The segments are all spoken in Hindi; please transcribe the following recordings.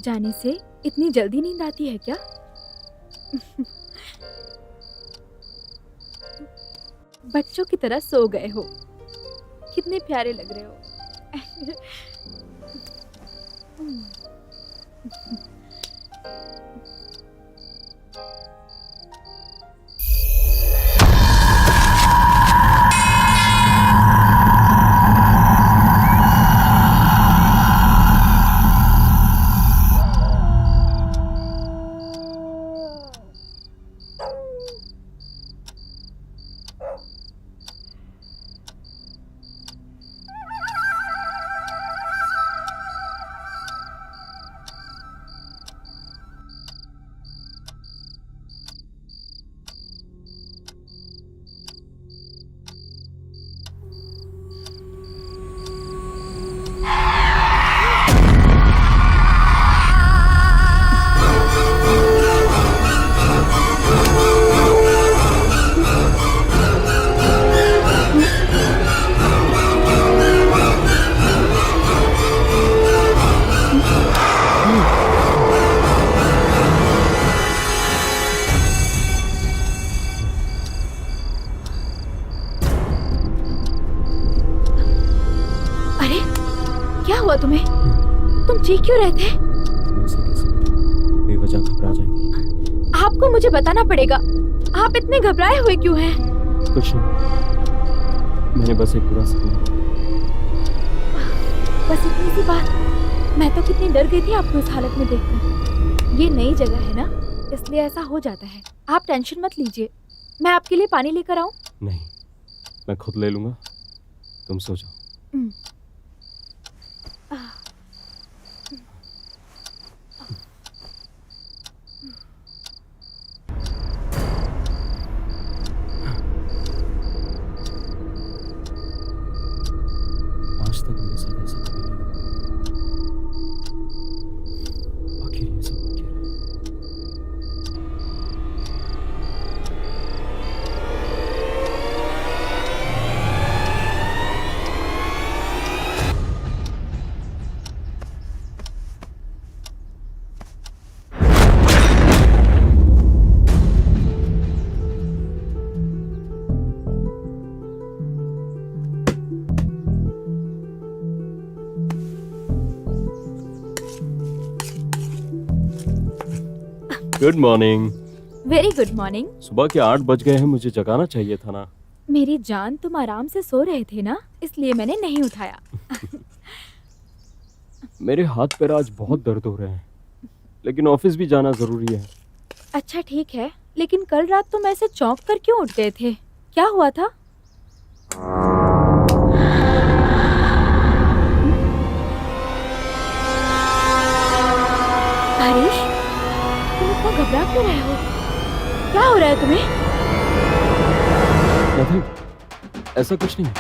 जाने से इतनी जल्दी नींद आती है क्या? बच्चों की तरह सो गए हो। कितने प्यारे लग रहे हो। अरे, क्या हुआ तुम्हें? तुम चीख क्यों रहे थे? ऐसे कैसे बेवजह घबरा जाएगी? आपको मुझे बताना पड़ेगा। आप इतने घबराए हुए क्यों हैं? कुछ नहीं, मैंने बस एक बुरा सपना। बस इतनी सी बात। मैं तो कितनी डर गई थी आपको इस हालत में देखकर। ये नई जगह है ना, इसलिए ऐसा हो जाता है। आप टेंशन मत लीजिए। मैं आपके लिए पानी लेकर आऊं? नहीं, मैं खुद ले लूंगा, तुम सो जाओ। आज तक मेरे साथ ऐसा कभी नहीं हुआ। आखिर ये सब हो क्या रहा है? Good morning. Very good morning. सुबह के 8 बज गए हैं, मुझे जगाना चाहिए था ना। मेरी जान, तुम आराम से सो रहे थे ना, इसलिए मैंने नहीं उठाया। मेरे हाथ पैर आज बहुत दर्द हो रहे हैं, लेकिन ऑफिस भी जाना जरूरी है। अच्छा ठीक है, लेकिन कल रात तुम ऐसे चौंक कर क्यों उठ गए थे? क्या हुआ था? हरीश, तुम इतना घबरा क्यों रहे हो? क्या हो रहा है तुम्हें? नथिंग, ऐसा कुछ नहीं।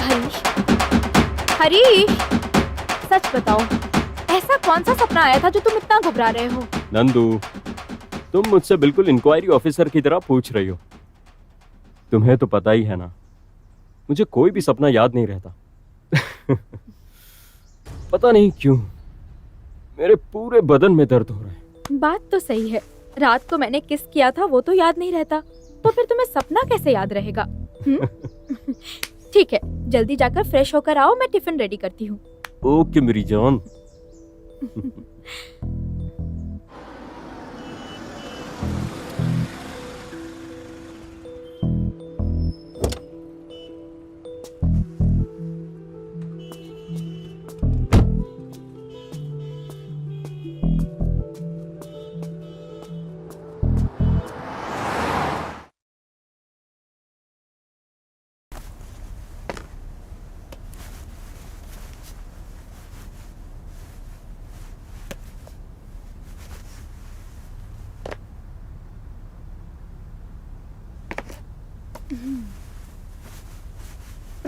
हरीश, हरीश, सच बताओ, ऐसा कौन सा सपना आया था जो तुम इतना घबरा रहे हो? नंदू, तुम मुझसे बिल्कुल इंक्वायरी ऑफिसर की तरह पूछ रही हो। तुम्हें तो पता ही है ना, मुझे कोई भी सपना याद नहीं रहता। पता नहीं क्यों मेरे पूरे बदन में दर्द हो रहा है। बात तो सही है, रात को मैंने किस किया था वो तो याद नहीं रहता, तो फिर तुम्हें सपना कैसे याद रहेगा? ठीक है, जल्दी जाकर फ्रेश होकर आओ, मैं टिफिन रेडी करती हूँ। ओके मेरी जान।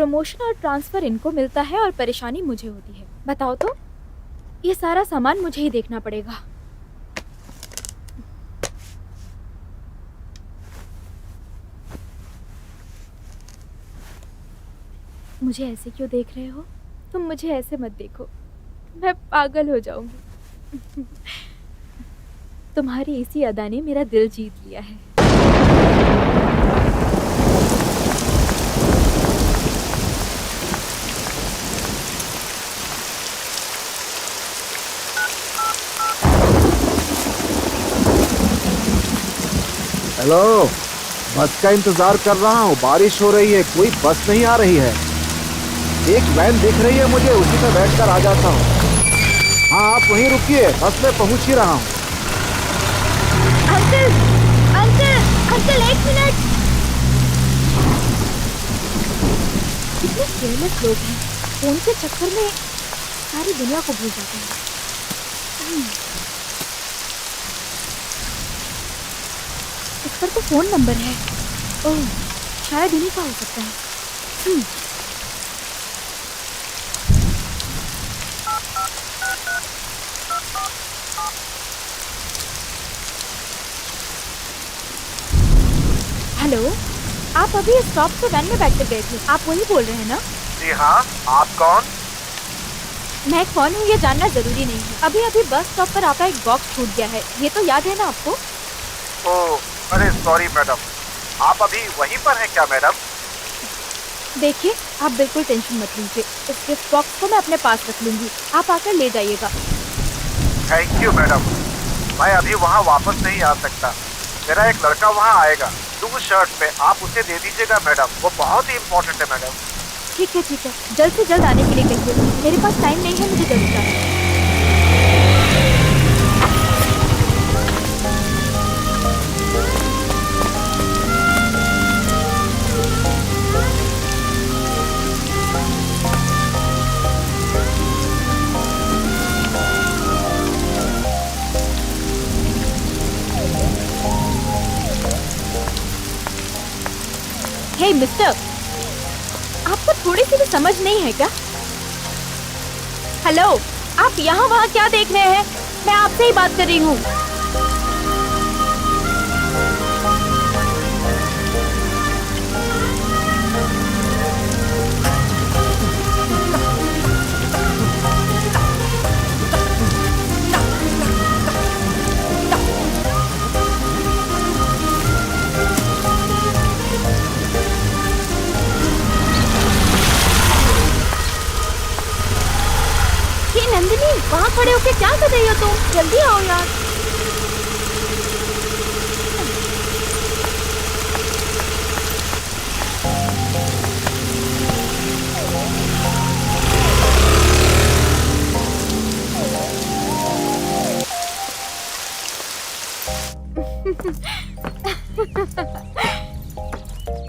प्रमोशन और ट्रांसफर इनको मिलता है और परेशानी मुझे होती है। बताओ तो, ये सारा सामान मुझे ही देखना पड़ेगा। मुझे ऐसे क्यों देख रहे हो? तुम मुझे ऐसे मत देखो, मैं पागल हो जाऊंगी। तुम्हारी इसी अदा ने मेरा दिल जीत लिया है। हेलो, बस का इंतजार कर रहा हूँ। बारिश हो रही है, कोई बस नहीं आ रही है। एक वैन दिख रही है मुझे, उसी में बैठकर आ जाता हूँ। हाँ, आप वहीं रुकिए, बस में पहुँच ही रहा हूँ। अंकल, अंकल, अंकल, एक मिनट। कितने केयरलेस लोग हैं, फोन के चक्कर में सारी दुनिया को भूल जाते हैं। इस पर तो फोन नंबर है। ओह, शायद इन्हीं का हो सकता है। हेलो, आप अभी स्टॉप से वैन में बैठ कर गए थे, आप वही बोल रहे हैं ना? जी हाँ, आप कौन? मैं कौन हूँ ये जानना जरूरी नहीं है। अभी अभी बस स्टॉप पर आपका एक बॉक्स छूट गया है, ये तो याद है ना आपको? ओह, अरे सॉरी मैडम, आप अभी वहीं पर हैं क्या मैडम? देखिए, आप बिल्कुल टेंशन मत लीजिए, इस गिफ्ट बॉक्स को मैं अपने पास रख लूंगी, आप आकर ले जाइएगा। थैंक यू मैडम, मैं अभी वहाँ वापस नहीं आ सकता। मेरा एक लड़का वहाँ आएगा, ब्लू शर्ट पे, आप उसे दे दीजिएगा मैडम, वो बहुत ही इम्पोर्टेंट है मैडम। ठीक है, जल्द से जल्द आने के लिए कहिए, मेरे पास टाइम नहीं है, मुझे जल्दी जाना है। हे मिस्टर, आपको थोड़ी सी भी समझ नहीं है क्या? हेलो, आप यहाँ वहाँ क्या देख रहे हैं? मैं आपसे ही बात कर रही हूँ। नंदिनी, वहाँ खड़े होके क्या कर रही हो तुम? जल्दी आओ यार।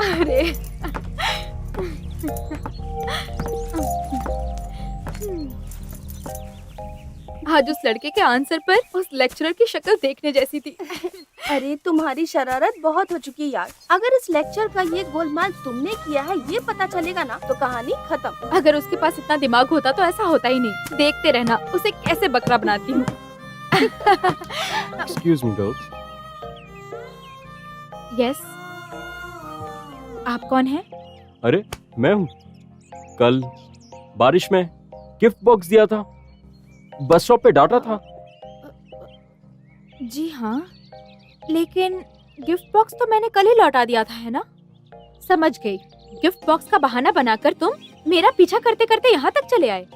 अरे आज उस लड़के के आंसर पर उस लेक्चरर की शक्ल देखने जैसी थी। अरे तुम्हारी शरारत बहुत हो चुकी यार। अगर इस लेक्चर का ये गोलमाल तुमने किया है ये पता चलेगा ना तो कहानी खत्म। अगर उसके पास इतना दिमाग होता तो ऐसा होता ही नहीं। देखते रहना उसे कैसे बकरा बनाती हूँ। Excuse me girls. यस, आप कौन हैं? अरे मैं हूँ, कल बारिश में गिफ्ट बॉक्स दिया था, बस स्टॉप पे डांटा था। जी हाँ, लेकिन गिफ्ट बॉक्स तो मैंने कल ही लौटा दिया था, है ना? समझ गई, गिफ्ट बॉक्स का बहाना बनाकर तुम मेरा पीछा करते करते यहाँ तक चले आए।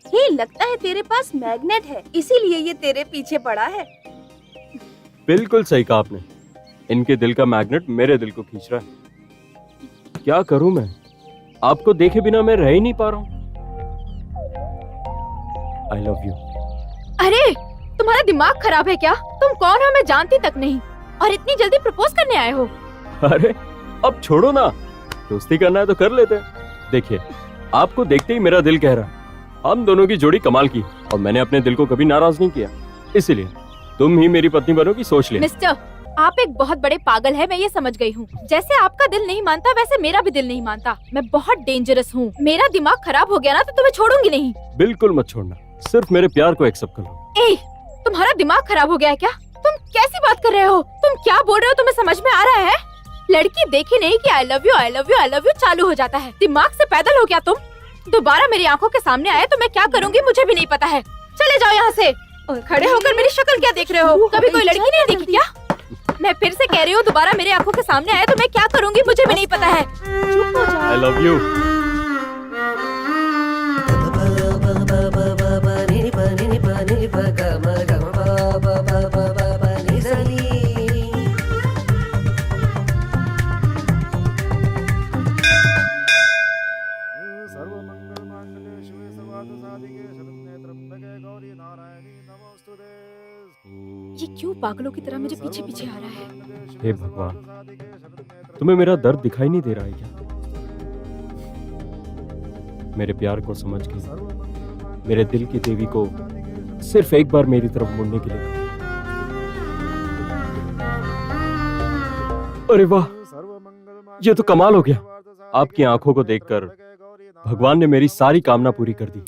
ये लगता है तेरे पास मैग्नेट है, इसीलिए ये तेरे पीछे पड़ा है। बिल्कुल सही कहा आपने, इनके दिल का मैग्नेट मेरे दिल को खींच रहा है। क्या करूं मैं, आपको देखे बिना मैं रह ही नहीं पा रहा हूँ। I love you। अरे तुम्हारा दिमाग खराब है क्या? तुम कौन हो मैं जानती तक नहीं, और इतनी जल्दी प्रपोज करने आए हो। अरे अब छोड़ो ना, दोस्ती करना है तो कर लेते हैं। देखिए, आपको देखते ही मेरा दिल कह रहा है हम दोनों की जोड़ी कमाल की, और मैंने अपने दिल को कभी नाराज नहीं किया, इसीलिए तुम ही मेरी पत्नी बनोगी, सोच ले। मिस्टर, आप एक बहुत बड़े पागल है, मैं ये समझ गई हूँ। जैसे आपका दिल नहीं मानता वैसे मेरा भी दिल नहीं मानता। मैं बहुत डेंजरस हूँ। मेरा दिमाग खराब हो गया ना तो तुम्हें छोड़ूंगी नहीं। बिल्कुल मत छोड़ना, सिर्फ मेरे प्यार को एक्सेप्ट कर लो। ए, तुम्हारा दिमाग खराब हो गया है क्या? तुम कैसी बात कर रहे हो? तुम क्या बोल रहे हो? तुम्हें समझ में आ रहा है? लड़की देखी नहीं कि I love you I love you I love you चालू हो जाता है। दिमाग से पैदल हो गया तुम? दोबारा मेरी आंखों के सामने आए तो मैं क्या करूंगी मुझे भी नहीं पता है। चले जाओ यहाँ से। खड़े होकर मेरी शक्ल क्या देख रहे हो? कभी कोई लड़की नहीं देखी क्या? मैं फिर से कह रही हूँ, दोबारा मेरे आंखों के सामने आए तो मैं क्या करूंगी मुझे भी नहीं पता है। चुप हो जाओ। I love you. ये क्यों पागलों की तरह मुझे पीछे पीछे आ रहा है? हे भगवान, तुम्हें मेरा दर्द दिखाई नहीं दे रहा है क्या? मेरे प्यार को समझ के मेरे दिल की देवी को सिर्फ एक बार मेरी तरफ मुड़ने के लिए कहो। अरे वाह, ये तो कमाल हो गया। आपकी आंखों को देखकर भगवान ने मेरी सारी कामना पूरी कर दी।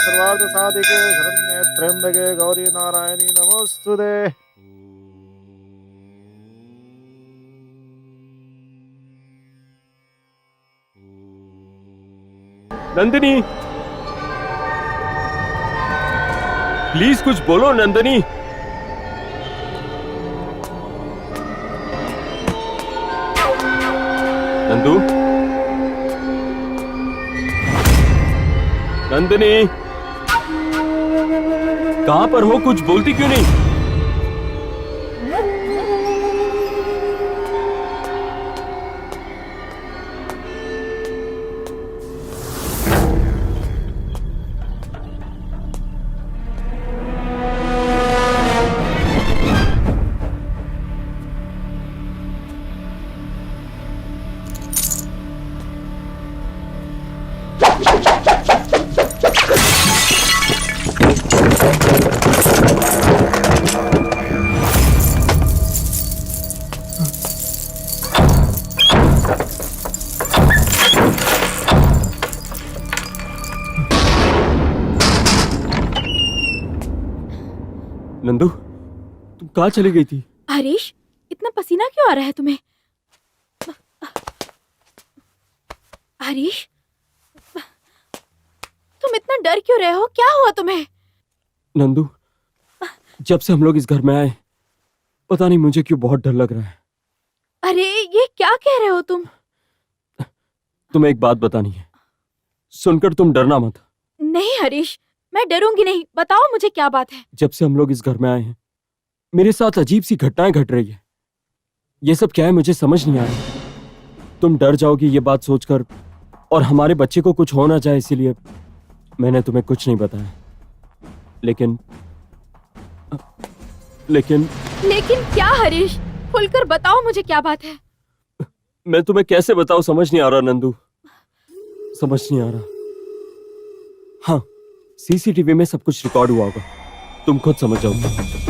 सर्वार्थ साधिके शरण्ये त्र्यंबके गौरी नारायणी नमोस्तुते। नंदिनी, प्लीज कुछ बोलो नंदिनी। नंदू, नंदिनी, कहां पर हो? कुछ बोलती क्यों नहीं? नंदू, तुम कहाँ चली गई थी? हरीश, इतना पसीना क्यों आ रहा है तुम्हें? हरीश, तुम इतना डर क्यों रहे हो? क्या हुआ तुम्हें? नंदू, जब से हम लोग इस घर में आए, पता नहीं मुझे क्यों बहुत डर लग रहा है। अरे ये क्या कह रहे हो तुम? तुम्हें एक बात बतानी है, सुनकर तुम डरना मत। नहीं हरीश, मैं डरूंगी नहीं। बताओ मुझे क्या बात है। जब से हम लोग इस घर में आए हैं, मेरे साथ अजीब सी घटनाएं घट रही है। ये सब क्या है मुझे समझ नहीं आ रहा। तुम डर जाओगी ये बात सोचकर, और हमारे बच्चे को कुछ हो ना जाए इसीलिए मैंने तुम्हें कुछ नहीं बताया। लेकिन लेकिन लेकिन क्या हरीश? खुलकर बताओ मुझे क्या बात है। मैं तुम्हें कैसे बताऊं, समझ नहीं आ रहा नंदू, समझ नहीं आ रहा। हाँ, सीसीटीवी में सब कुछ रिकॉर्ड हुआ होगा, तुम खुद समझ जाओगे।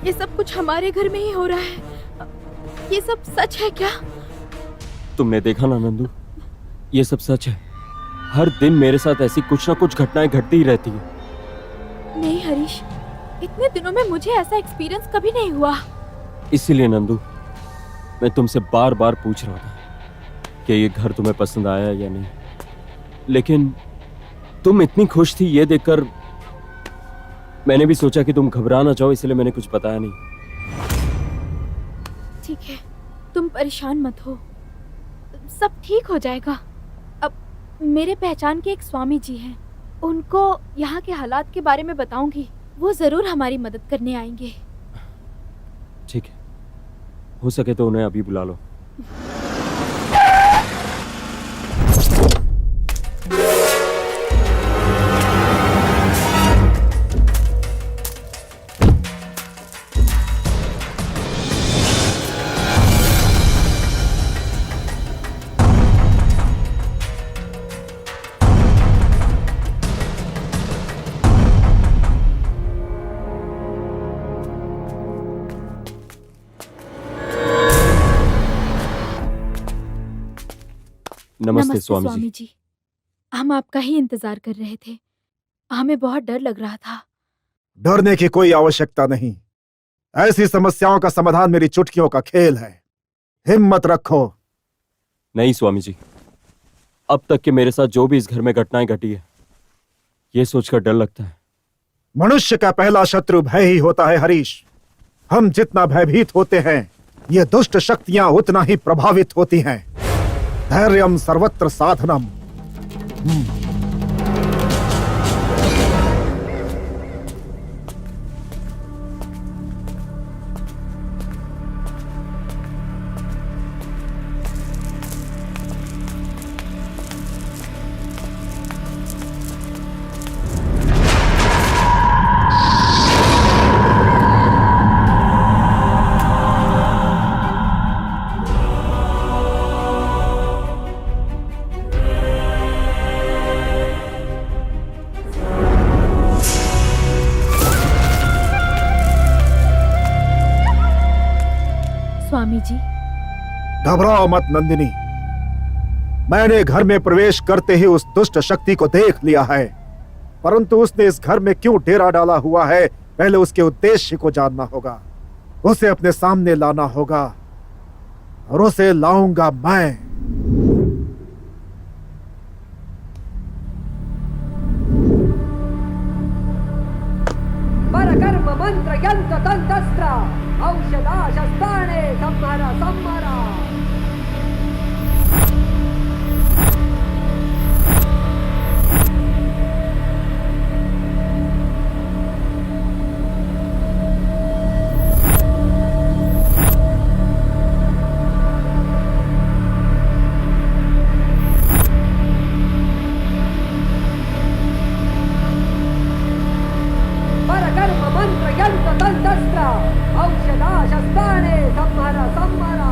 ये सब कुछ हमारे घर में ही हो रहा है। ये सब सच है क्या? तुमने देखा ना नंदू, ये सब सच है। हर दिन मेरे साथ ऐसी कुछ ना कुछ घटनाएं घटती ही रहती है। नहीं हरीश, इतने दिनों में मुझे ऐसा एक्सपीरियंस कभी नहीं हुआ। इसीलिए नंदू, मैं तुमसे बार बार पूछ रहा था कि ये घर तुम्हें पसंद आया या नहीं, लेकिन तुम इतनी खुश थी ये देखकर मैंने भी सोचा कि तुम घबरा ना जाओ, इसलिए मैंने कुछ बताया नहीं। ठीक है, तुम परेशान मत हो, सब ठीक हो जाएगा। अब मेरे पहचान के एक स्वामी जी हैं, उनको यहाँ के हालात के बारे में बताऊंगी। वो जरूर हमारी मदद करने आएंगे। ठीक है, हो सके तो उन्हें अभी बुला लो। नमस्ते स्वामी जी। हम आपका ही इंतजार कर रहे थे। हमें बहुत डर लग रहा था। डरने की कोई आवश्यकता नहीं। ऐसी समस्याओं का समाधान मेरी चुटकियों का खेल है। हिम्मत रखो। नहीं स्वामी जी, अब तक के मेरे साथ जो भी इस घर में घटनाएं घटी है, ये सोचकर डर लगता है। मनुष्य का पहला शत्रु भय ही होता है हरीश। हम जितना भयभीत होते हैं, ये दुष्ट शक्तियां उतना ही प्रभावित होती हैं। धैर्यम सर्वत्र साधनम। स्वामी जी, घबराओ मत नंदिनी। मैंने घर में प्रवेश करते ही उस दुष्ट शक्ति को देख लिया है, परंतु उसने इस घर में क्यों डेरा डाला हुआ है, पहले उसके उद्देश्य को जानना होगा। उसे अपने सामने लाना होगा और उसे लाऊंगा मैं। परकर्म मंत्र यंत्र तंत्र औषधा शस्त्राणे संहारा संहारा। परकर्म मंत्र यंत्र तंत्र औषधा शस्त्राणे संहारा संहारा।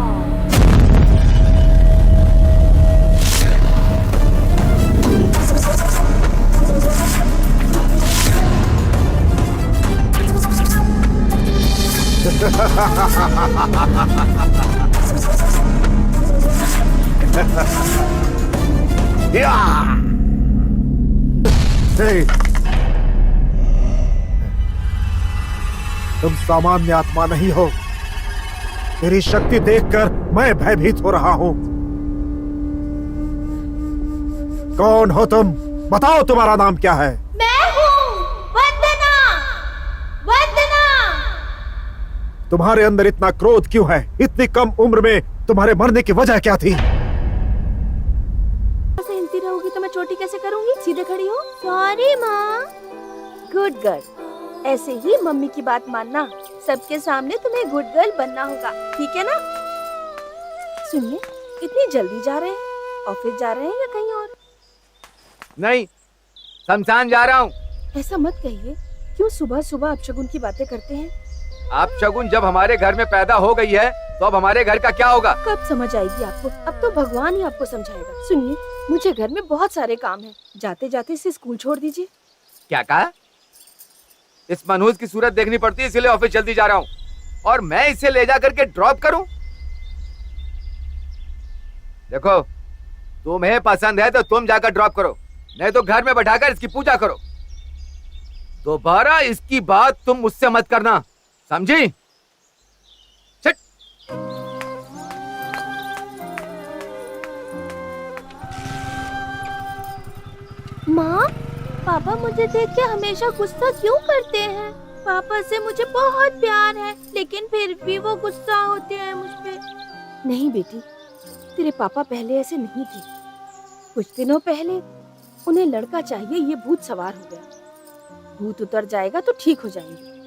या! हे! तुम सामान्य आत्मा नहीं हो। तेरी शक्ति देखकर मैं भयभीत हो रहा हूं। कौन हो तुम? बताओ तुम्हारा नाम क्या है? मैं हूँ वंदना। वंदना। तुम्हारे अंदर इतना क्रोध क्यों है? इतनी कम उम्र में तुम्हारे मरने की वजह क्या थी? ऐसे हिलती रहोगी तो मैं चोटी कैसे करूंगी? सीधे खड़ी हो। सॉरी माँ। Good girl. ऐसे ही मम्मी की बात मानना। सबके सामने तुम्हें गुड गर्ल बनना होगा, ठीक है ना? सुनिए, इतनी जल्दी जा रहे हैं? ऑफिस जा रहे हैं या कहीं और? नहीं, शमशान जा रहा हूँ। ऐसा मत कहिए। क्यों सुबह सुबह अपशगुन की बातें करते हैं? आप शगुन जब हमारे घर में पैदा हो गई है, तो अब हमारे घर का क्या होगा? कब समझ आएगी आपको? अब तो भगवान ही आपको समझाएगा। सुनिए, मुझे घर में बहुत सारे काम हैं। जाते जाते इसे स्कूल छोड़ दीजिए। क्या कहा? इस मनहूस की सूरत देखनी पड़ती है, इसलिए ऑफिस जल्दी जा रहा हूँ। और मैं इसे ले जा करके ड्रॉप करूँ? देखो, तुम्हें पसंद है तो तुम जाकर ड्रॉप करो, नहीं तो घर में बैठाकर इसकी पूजा करो। दोबारा इसकी बात तुम मुझसे मत करना, समझी? छिट। माँ, पापा मुझे देख के हमेशा गुस्सा क्यों करते हैं? पापा से मुझे बहुत प्यार है, लेकिन फिर भी वो गुस्सा होते हैं मुझ पे। नहीं बेटी, तेरे पापा पहले ऐसे नहीं थे। कुछ दिनों पहले उन्हें लड़का चाहिए, ये भूत सवार हो गया। भूत उतर जाएगा तो ठीक हो जाएंगे।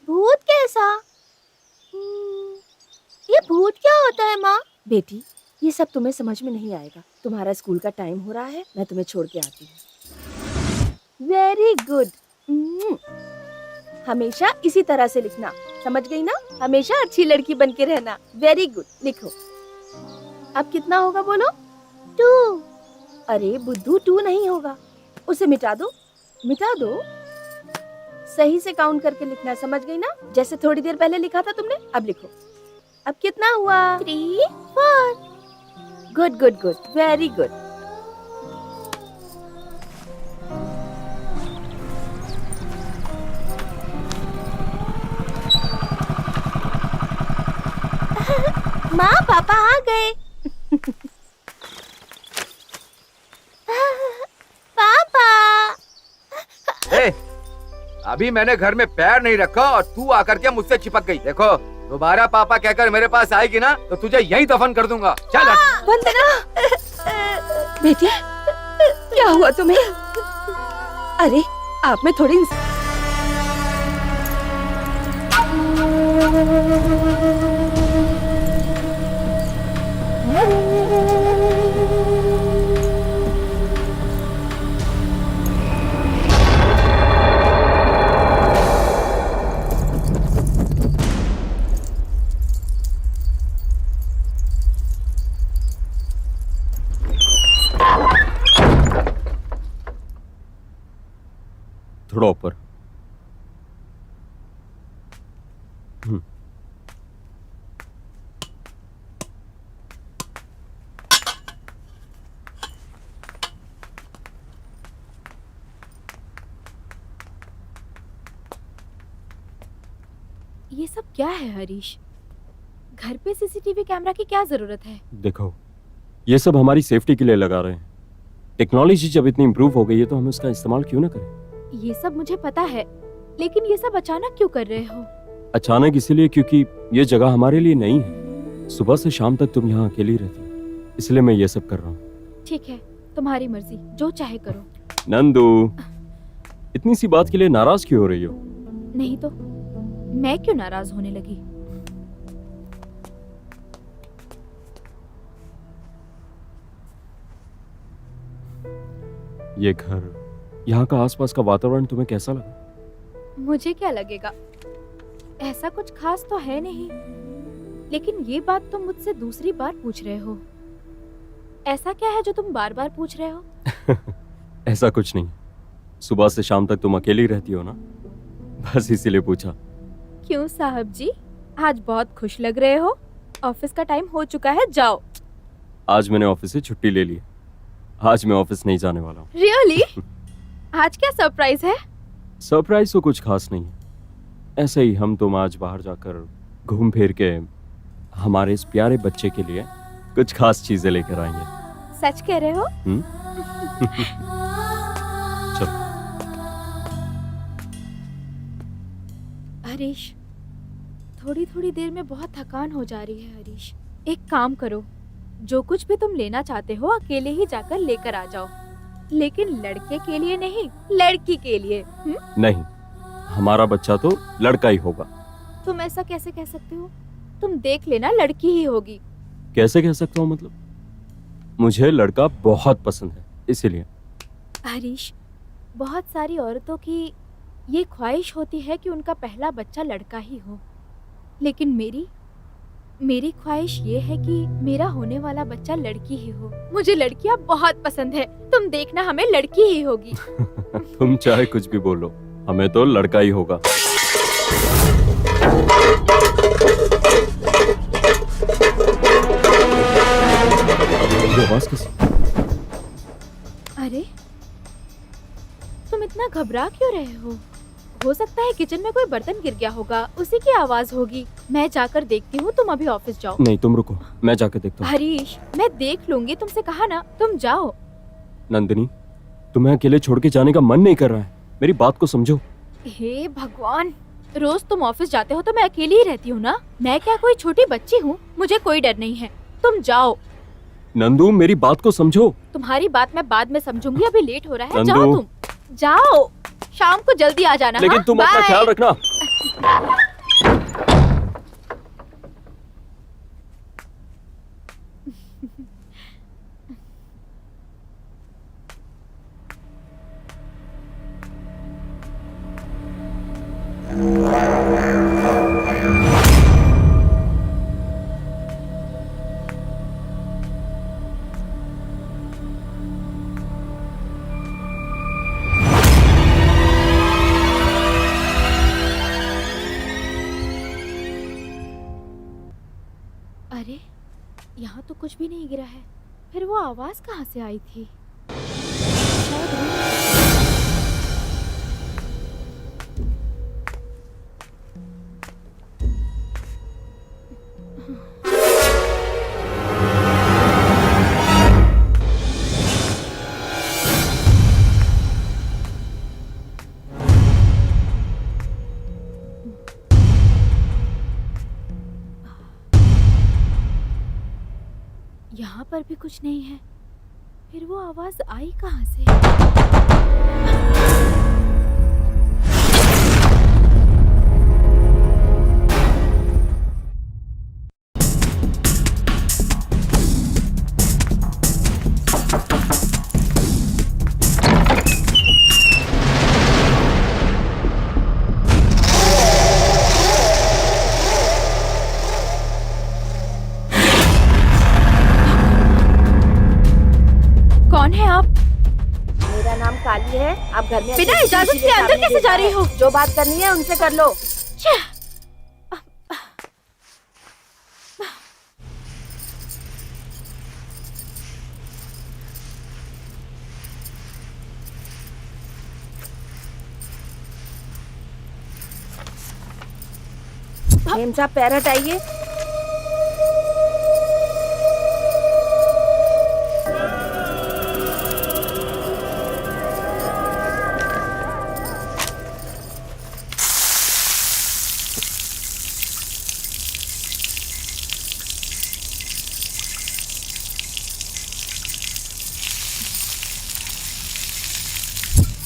भूत कैसा? ये भूत क्या होता है माँ? बेटी, ये सब तुम्हें समझ में नहीं आएगा। तुम्हारा स्कूल का टाइम हो रहा है, मैं तुम्हें छोड़ के आती हूँ। Very good. हमेशा इसी तरह से लिखना, समझ गई ना? हमेशा अच्छी लड़की बन के रहना। वेरी गुड, लिखो। अब कितना होगा बोलो? 2। अरे बुद्धू, 2 नहीं होगा, उसे मिटा दो, मिटा दो। सही से काउंट करके लिखना, समझ गई ना? जैसे थोड़ी देर पहले लिखा था तुमने, अब लिखो। अब कितना हुआ? 3, 4। Good good good, very good. माँ पापा आ गए। पापा। ए, अभी मैंने घर में पैर नहीं रखा और तू आकर के मुझसे चिपक गई। देखो, दोबारा पापा कहकर मेरे पास आएगी ना तो तुझे यहीं दफन कर दूंगा। चल हट। वंदना, बेटी क्या हुआ तुम्हें? अरे आप में थोड़ी थोड़ा ऊपर। ये सब क्या है हरीश? घर पे सीसीटीवी कैमरा की क्या जरूरत है? देखो, ये सब हमारी सेफ्टी के लिए लगा रहे हैं। टेक्नोलॉजी जब इतनी इम्प्रूव हो गई है तो हमें उसका इस्तेमाल क्यों ना करें? ये सब मुझे पता है, लेकिन ये सब अचानक क्यों कर रहे हो? अचानक इसीलिए क्योंकि ये जगह हमारे लिए नई है। सुबह से शाम तक तुम यहाँ अकेली रहती हो, इसलिए मैं ये सब कर रहा हूँ। ठीक है, तुम्हारी मर्जी, जो चाहे करो। नंदू, इतनी सी बात के लिए नाराज क्यों हो रही हो? नहीं तो मैं क्यों नाराज होने लगी? ये घर, यहाँ का आसपास का वातावरण तुम्हें कैसा लगा? मुझे क्या लगेगा, ऐसा कुछ खास तो है नहीं। लेकिन ये बात तुम मुझसे दूसरी बार पूछ रहे हो। ऐसा क्या है जो तुम बार बार पूछ रहे हो? ऐसा कुछ नहीं। सुबह से शाम तक तुम अकेली रहती हो ना, बस इसीलिए पूछा। क्यों साहब जी, आज बहुत खुश लग रहे हो। ऑफिस का टाइम हो चुका है, जाओ। आज मैंने ऑफिस से छुट्टी ले ली है। आज मैं ऑफिस नहीं जाने वाला हूँ। रियली? आज क्या सरप्राइज है? सरप्राइज तो कुछ खास नहीं है, ऐसे ही हम तुम आज बाहर जाकर घूम फिर के हमारे इस प्यारे बच्चे के लिए कुछ खास चीजें लेकर आएंगे। सच कह रहे हो? चलो। हरीश, थोड़ी थोड़ी देर में बहुत थकान हो जा रही है। हरीश, एक काम करो, जो कुछ भी तुम लेना चाहते हो अकेले ही जाकर लेकर आ जाओ, लेकिन लड़के के लिए नहीं, लड़की के लिए। नहीं, हमारा बच्चा तो लड़का ही होगा। तुम ऐसा कैसे कह सकते हो? तुम देख लेना, लड़की ही होगी। कैसे कह सकता हूँ? मतलब मुझे लड़का बहुत पसंद है, इसीलिए। हरीश, बहुत सारी औरतों की ये ख्वाहिश होती है कि उनका पहला बच्चा लड़का ही हो, लेकिन मेरी ख्वाहिश ये है कि मेरा होने वाला बच्चा लड़की ही हो। मुझे लड़कियां बहुत पसंद है, तुम देखना हमें लड़की ही होगी। तुम चाहे कुछ भी बोलो, हमें तो लड़का ही होगा। ये आवाज कैसी? अरे, तुम इतना घबरा क्यों रहे हो? हो सकता है किचन में कोई बर्तन गिर गया होगा, उसी की आवाज होगी। मैं जाकर देखती हूँ, तुम अभी ऑफिस जाओ। नहीं, तुम रुको, मैं जाकर देखता हूँ। हरीश, मैं देख लूंगी, तुमसे कहा ना, तुम जाओ। नंदिनी, तुम्हें अकेले छोड़ के जाने का मन नहीं कर रहा है, मेरी बात को समझो। हे भगवान, रोज तुम ऑफिस जाते हो तो मैं अकेली ही रहती हूँ ना। मैं क्या कोई छोटी बच्ची हूँ? मुझे कोई डर नहीं है, तुम जाओ। नंदू मेरी बात को समझो। तुम्हारी बात मैं बाद में समझूंगी, अभी लेट हो रहा है। नंदू। जाओ तुम, जाओ, शाम को जल्दी आ जाना। लेकिन हाँ? तुम अपना बाय। ख्याल रखना। अरे, यहाँ तो कुछ भी नहीं गिरा है, फिर वो आवाज कहाँ से आई थी? शायद यहाँ पर भी कुछ नहीं है, फिर वो आवाज आई कहाँ से? कौन है आप? मेरा नाम काली है। आप घर में बिना अपनी इजाजत किसी के अंदर सामने कैसे जा देखा रही है? हो? जो बात करनी है उनसे कर लो। छः! मेम साहब पैर हटाइए।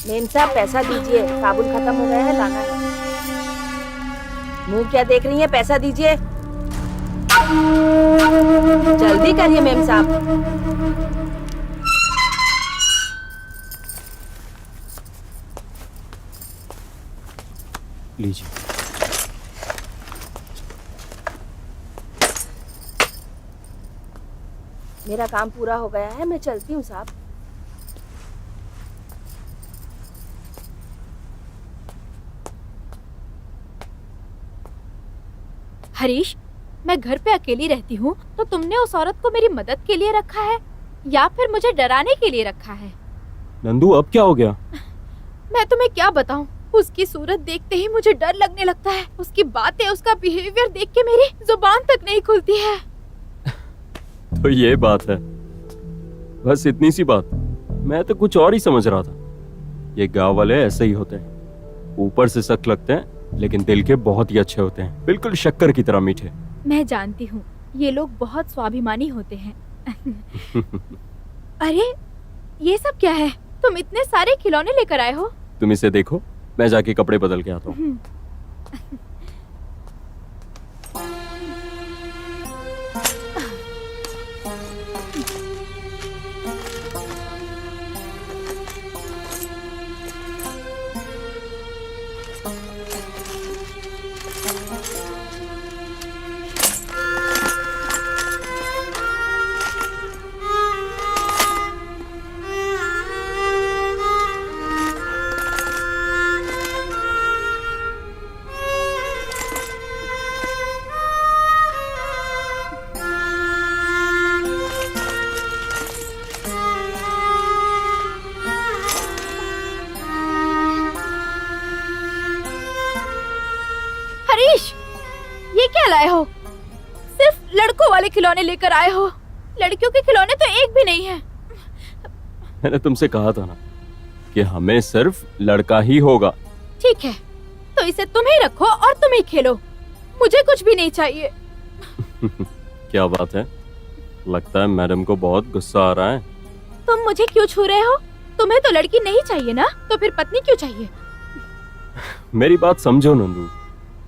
मेम साहब पैसा दीजिए, साबुन खत्म हो गया है, लाना है। मुंह क्या देख रही हैं, पैसा दीजिए। जल्दी करिए मेम साहब। लीजिए। मेरा काम पूरा हो गया है, मैं चलती हूँ साहब। हरीश, मैं घर पे अकेली रहती हूँ, तो तुमने उस औरत को मेरी मदद के लिए रखा है या फिर मुझे डराने के लिए रखा है? नंदू अब क्या हो गया? मैं तुम्हें क्या बताऊँ, उसकी सूरत देखते ही मुझे डर लगने लगता है। उसकी बातें, उसका बिहेवियर देख के मेरी जुबान तक नहीं खुलती है। तो ये बात है, बस इतनी सी बात। मैं तो कुछ और ही समझ रहा था। ये गांव वाले ऐसे ही होते हैं, ऊपर से सख्त लगते हैं लेकिन दिल के बहुत ही अच्छे होते हैं, बिल्कुल शक्कर की तरह मीठे। मैं जानती हूँ, ये लोग बहुत स्वाभिमानी होते हैं। अरे, ये सब क्या है? तुम इतने सारे खिलौने लेकर आए हो? तुम इसे देखो, मैं जाके कपड़े बदल के आता हूँ। हरीश, ये क्या लाए हो? सिर्फ लड़कों वाले खिलौने लेकर आए हो। लड़कियों के खिलौने तो एक भी नहीं है। मैंने तुमसे कहा था ना कि हमें सिर्फ लड़का ही होगा। ठीक है, तो इसे तुम ही रखो और तुम ही खेलो, मुझे कुछ भी नहीं चाहिए। क्या बात है, लगता है मैडम को बहुत गुस्सा आ रहा है। तुम मुझे क्यों छू रहे हो? तुम्हें तो लड़की नहीं चाहिए ना, तो फिर पत्नी क्यों चाहिए? मेरी बात समझो नंदू,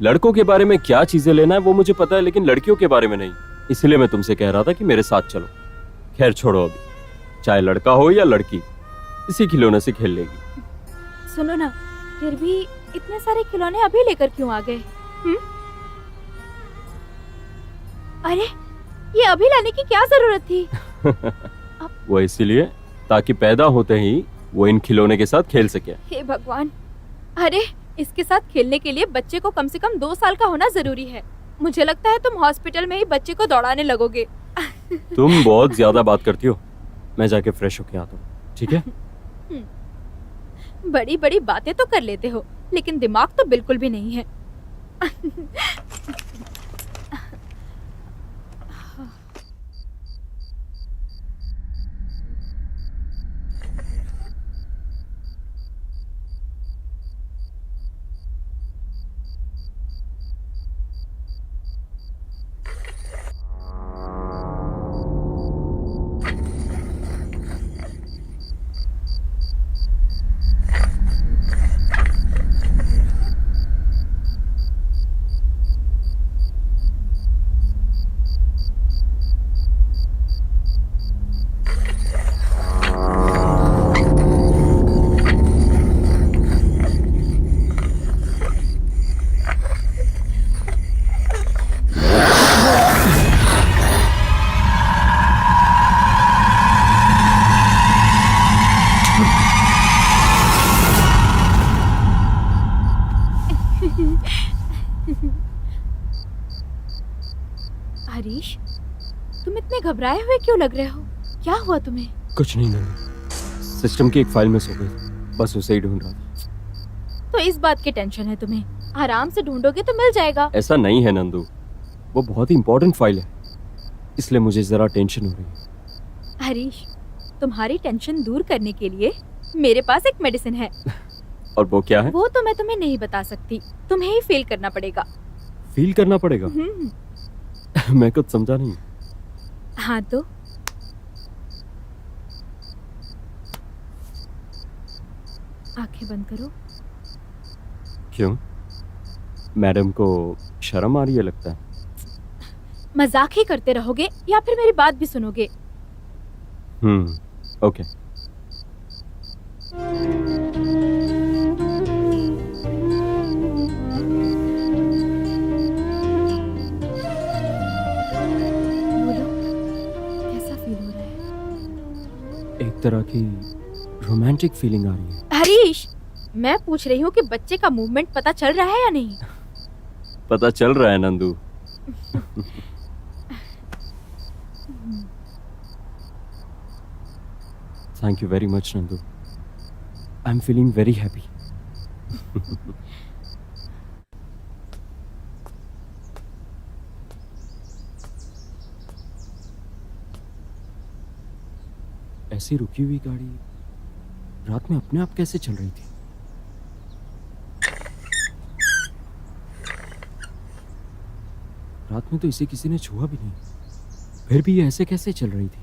लड़कों के बारे में क्या चीजें लेना है वो मुझे पता है, लेकिन लड़कियों के बारे में नहीं। इसलिए मैं तुमसे कह रहा था कि मेरे साथ चलो। खैर छोड़ो, अभी चाहे लड़का हो या लड़की, इसी खिलौने से खेल लेगी। सुनो ना, फिर भी इतने सारे खिलौने अभी लेकर क्यों आ गए? अरे, ये अभी लाने की क्या जरूरत थी? वो इसीलिए ताकि पैदा होते ही वो इन खिलौने के साथ खेल सके। हे भगवान! अरे, इसके साथ खेलने के लिए बच्चे को कम से कम 2 साल का होना जरूरी है। मुझे लगता है तुम हॉस्पिटल में ही बच्चे को दौड़ाने लगोगे। तुम बहुत ज्यादा बात करती हो, मैं जाके फ्रेश होके आता हूँ, ठीक है? बड़ी बड़ी बातें तो कर लेते हो, लेकिन दिमाग तो बिल्कुल भी नहीं है। हरीश, तुम इतने घबराए हुए क्यों लग रहे हो? क्या हुआ तुम्हें? कुछ नहीं नंदू, सिस्टम की एक फाइल मिस हो गई, बस उसे ही ढूंढ रहा था। तो इस बात की टेंशन है तुम्हें? आराम से ढूंढोगे तो मिल जाएगा। ऐसा नहीं है नंदू, वो बहुत ही इंपॉर्टेंट फाइल है, इसलिए मुझे जरा टेंशन हो रही है। हरीश, तुम्हारी टेंशन दूर करने के लिए मेरे पास एक मेडिसिन है। और वो क्या है? वो तो मैं तुम्हें नहीं बता सकती, तुम्हें ही फील करना पड़ेगा। फील करना पड़ेगा? मैं कुछ समझा नहीं। हाँ तो आंखें बंद करो। क्यों? मैडम को शर्म आ रही है लगता है। मजाक ही करते रहोगे या फिर मेरी बात भी सुनोगे? ओके। बोलो, कैसा फील हो रहा है? एक तरह की रोमांटिक फीलिंग आ रही है। हरीश, मैं पूछ रही हूँ कि बच्चे का मूवमेंट पता चल रहा है या नहीं? पता चल रहा है Nandu. Thank you very much Nandu, I am feeling very happy. ऐसी रुकी हुई गाड़ी रात में अपने आप कैसे चल रही थी? रात में तो इसे किसी ने छुआ भी नहीं, फिर भी ये ऐसे कैसे चल रही थी?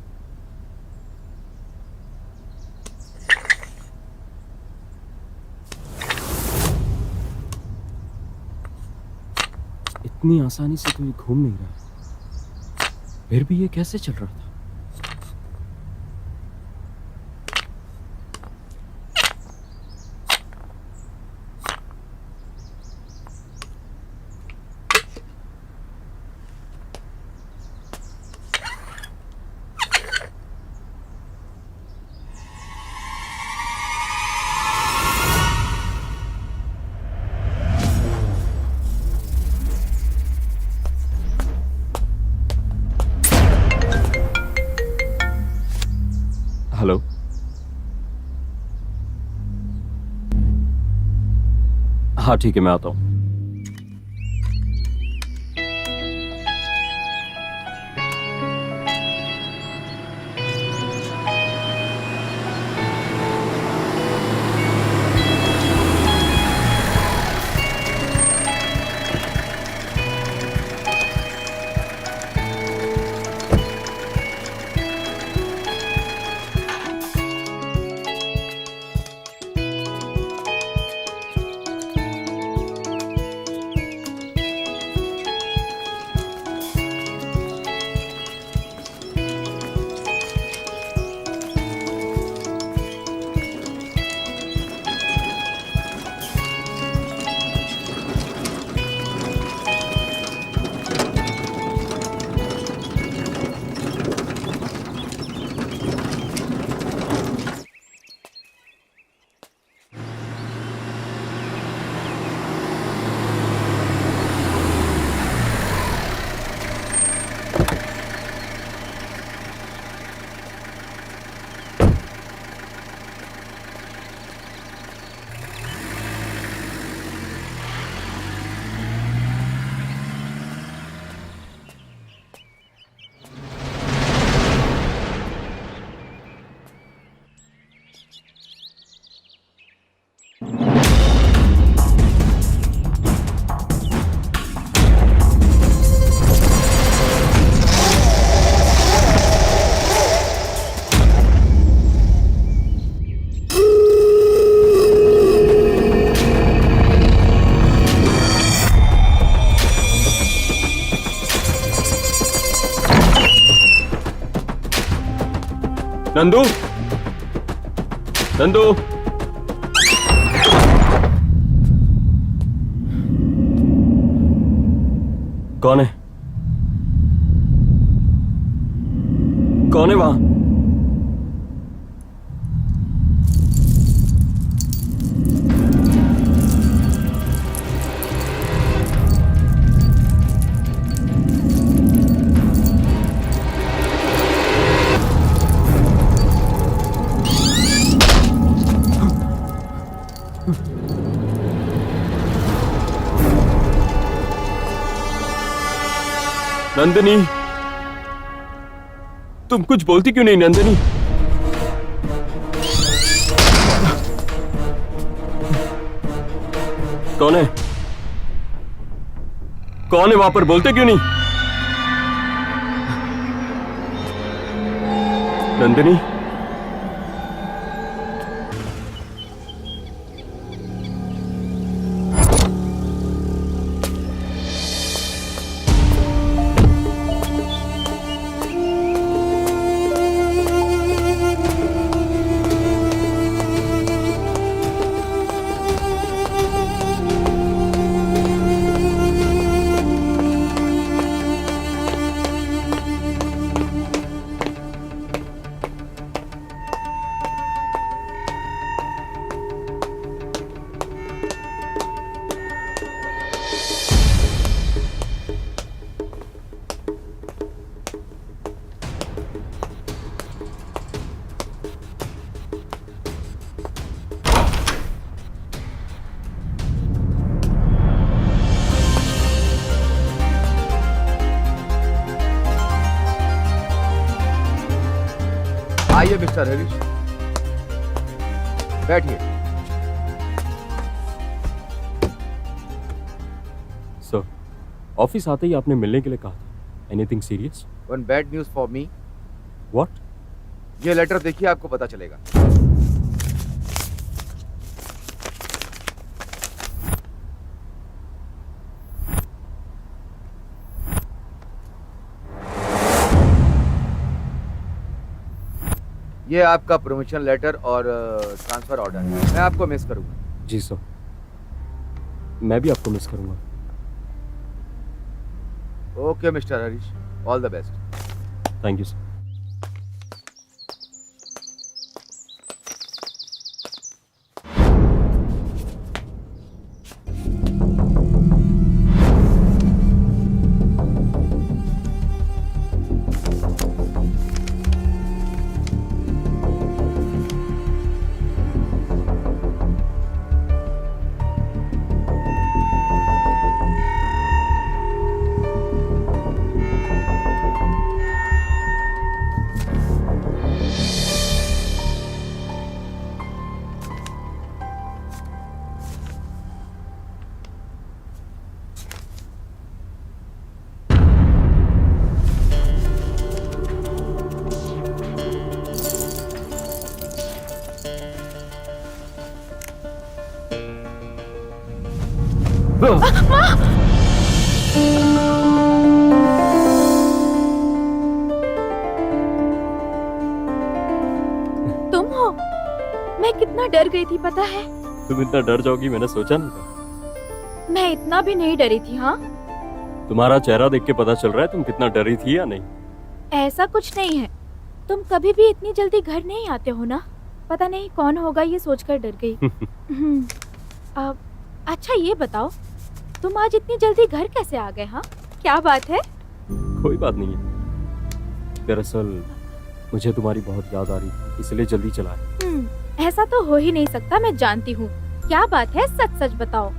इतनी आसानी से तो ये घूम नहीं रहा, फिर भी ये कैसे चल रहा था? हेलो, हाँ ठीक है, मैं आता हूँ। नंदू, नंदू, कौन है? कौन है वहां? नंदिनी, तुम कुछ बोलती क्यों नहीं नंदिनी? कौन है? कौन है वहां पर? बोलते क्यों नहीं? नंदिनी, आइए मिस्टर हरीश, बैठिए। सर, ऑफिस आते ही आपने मिलने के लिए कहा था। Anything serious? One bad news for me. What? ये लेटर देखिए, आपको पता चलेगा। ये आपका प्रमोशन लेटर और ट्रांसफर ऑर्डर है। मैं आपको मिस करूंगा। जी सर, मैं भी आपको मिस करूंगा। Okay mister Harish, all the best. Thank you sir. तुम हो? मैं कितना डर गई थी पता है? तुम इतना डर जाओगी मैंने सोचा नहीं था। मैं इतना भी नहीं डरी थी। हाँ, तुम्हारा चेहरा देख के पता चल रहा है तुम कितना डरी थी या नहीं। ऐसा कुछ नहीं है। तुम कभी भी इतनी जल्दी घर नहीं आते हो ना। पता नहीं कौन होगा ये सोचकर डर गई। अब अच्छा ये बताओ, तुम आज इतनी जल्दी घर कैसे आ गए? हाँ, क्या बात है? कोई बात नहीं है। दरअसल मुझे तुम्हारी बहुत याद आ रही थी, इसलिए जल्दी चला आया। ऐसा तो हो ही नहीं सकता, मैं जानती हूँ। क्या बात है, सच सच बताओ।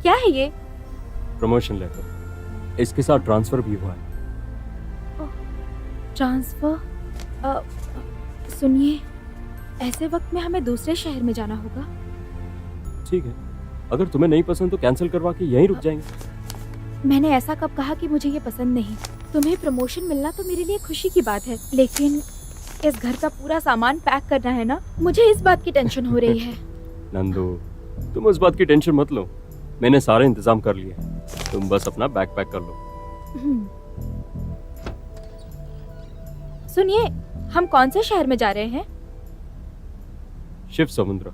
क्या है ये? प्रमोशन लेटर, इसके साथ ट्रांसफर भी हुआ है। ट्रांसफर? सुनिए, ऐसे वक्त में हमें दूसरे शहर में जाना होगा। ठीक है, अगर तुम्हें नहीं पसंद तो कैंसिल करवा के यहीं रुक जाएंगे। मैंने ऐसा कब कहा कि मुझे ये पसंद नहीं? तुम्हें प्रमोशन मिलना तो मेरे लिए खुशी की बात है, लेकिन इस घर का पूरा सामान पैक करना है ना, मुझे इस बात की टेंशन हो रही है। नंदू, तुम उस बात की टेंशन मत लो, मैंने सारे इंतजाम कर लिए। तुम बस अपना बैग पैक कर लो। सुनिए, हम कौन से शहर में जा रहे हैं? शिव समुद्र।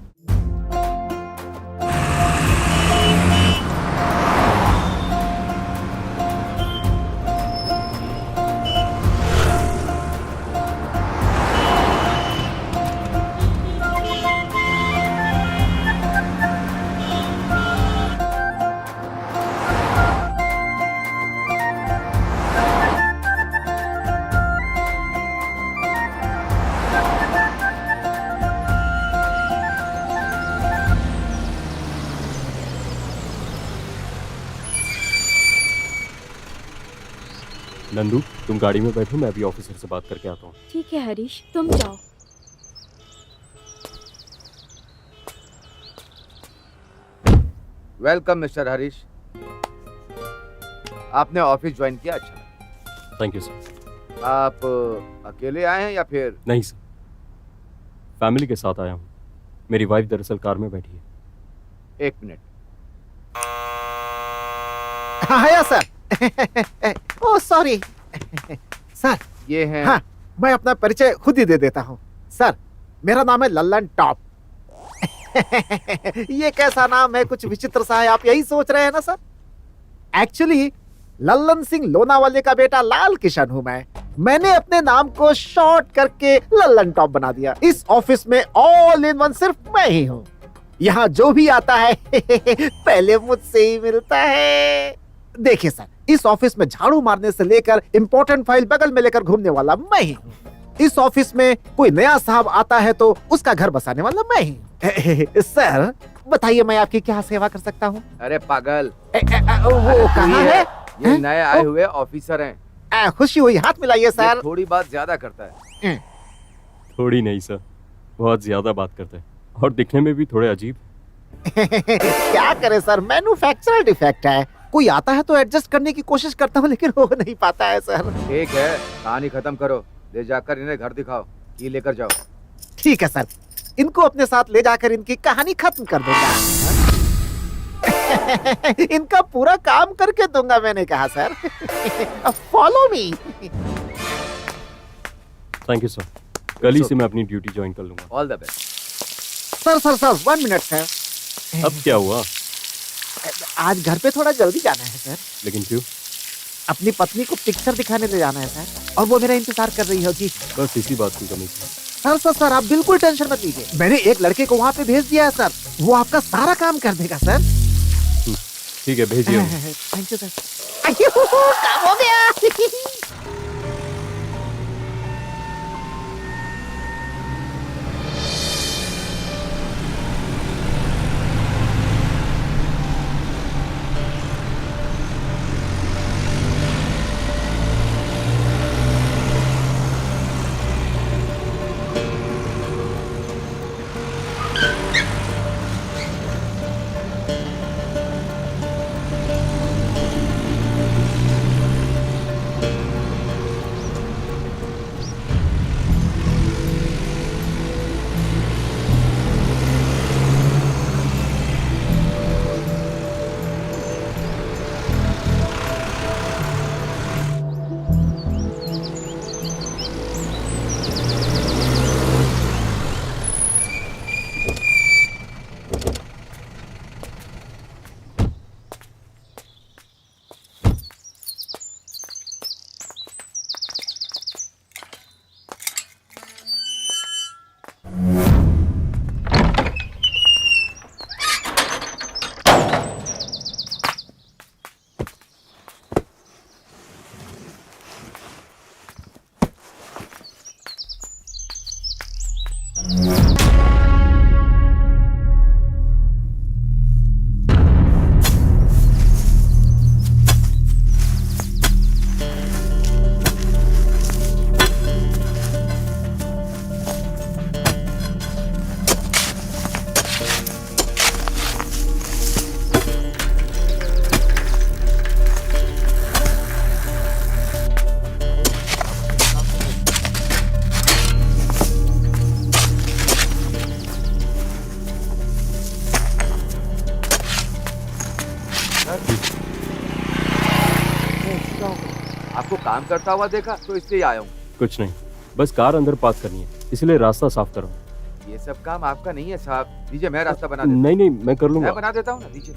नंदू, तुम गाड़ी में बैठो, मैं अभी ऑफिसर से बात करके आता हूँ। ठीक है हरीश, तुम जाओ। Welcome mister Harish. आपने ऑफिस ज्वाइन किया, अच्छा। Thank you sir. आप अकेले आए हैं या फिर? नहीं सर, फैमिली के साथ आया हूँ। मेरी वाइफ दरअसल कार में बैठी है। एक मिनट। हाँ सर। Oh sorry sir. ये है। हाँ, मैं अपना परिचय खुद ही दे देता हूँ। सर, मेरा नाम है लल्लन टॉप। ये कैसा नाम है, कुछ विचित्र सा है, आप यही सोच रहे हैं ना सर? एक्चुअली लल्लन सिंह लोनावाले का बेटा लाल किशन हूँ मैं। मैंने अपने नाम को शॉर्ट करके लल्लन टॉप बना दिया। इस ऑफिस में ऑल इन वन सिर्फ मैं ही हूँ। यहाँ जो भी आता है पहले मुझसे ही मिलता है। देखिए सर, इस ऑफिस में झाड़ू मारने से लेकर इंपॉर्टेंट फाइल बगल में लेकर घूमने वाला मैं ही हूँ। इस ऑफिस में कोई नया साहब आता है तो उसका घर बसाने वाला मैं ही हूँ। सर बताइए, मैं आपकी क्या सेवा कर सकता हूँ? अरे पागल, वो कहाँ है? ये नए आए हुए ऑफिसर हैं। खुशी हुई, हाथ मिलाइए ये सर। थोड़ी बात ज्यादा करता है। थोड़ी नहीं सर, बहुत ज्यादा बात करते हैं और दिखने में भी थोड़े अजीब। क्या करे सर, मैन्युफैक्चरर डिफेक्ट है। कोई आता है तो एडजस्ट करने की कोशिश करता हूँ लेकिन हो नहीं पाता है सर। ठीक है, कहानी खत्म करो, ले जाकर इन्हें घर दिखाओ, की लेकर जाओ। ठीक है सर, इनको अपने साथ ले जाकर इनकी कहानी खत्म कर दूंगा। इनका पूरा काम करके दूंगा, मैंने कहा sir. Follow me. Thank you sir, कल ही से मैं अपनी ड्यूटी ज्वाइन कर लूंगा। All the best. Sir sir sir 1 minute sir. अब क्या हुआ? आज घर पे थोड़ा जल्दी जाना है सर। लेकिन क्यों? अपनी पत्नी को पिक्चर दिखाने ले जाना है सर, और वो मेरा इंतजार कर रही होगी। बस इसी बात की कमी थी। सर सर सर, आप बिल्कुल टेंशन मत लीजिए। मैंने एक लड़के को वहाँ पे भेज दिया है सर, वो आपका सारा काम कर देगा सर। ठीक है, भेजिए। Thank you sir. काम हो गया। आपको काम करता हुआ देखा तो इसलिए आया हूँ। कुछ नहीं, बस कार अंदर पार्क करनी है, इसलिए रास्ता साफ करो। ये सब काम आपका नहीं है साहब, दीजिए मैं रास्ता बना देता नहीं नहीं, मैं कर हूँ, लूंगा। मैं बना देता हूँ ना, दीजिए।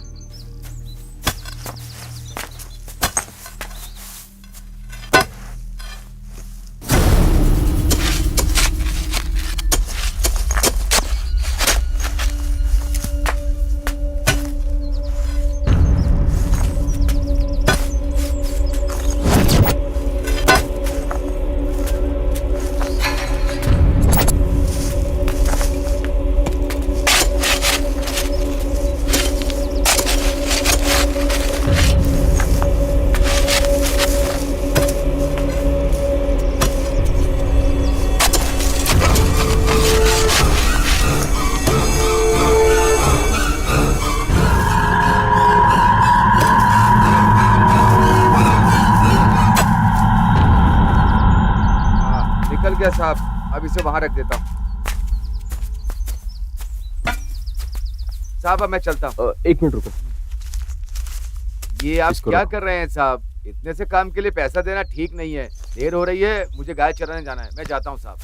निकल गया साहब, अब इसे वहां रख देता हूँ। साहब अब मैं चलता हूँ। एक मिनट रुको। ये आप इसको क्या रखो। कर रहे हैं साहब? इतने से काम के लिए पैसा देना ठीक नहीं है। देर हो रही है, मुझे गाय चराने जाना है, मैं जाता हूँ साहब।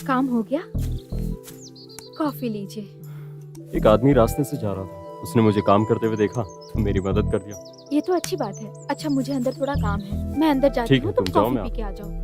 काम हो गया? कॉफी लीजिए। एक आदमी रास्ते से जा रहा था, उसने मुझे काम करते हुए देखा तो मेरी मदद कर दिया। ये तो अच्छी बात है। अच्छा मुझे अंदर थोड़ा काम है, मैं अंदर जाती ठीक है, हूँ, तुम तुम जाओ, कॉफी मैं पी के आ जाओ।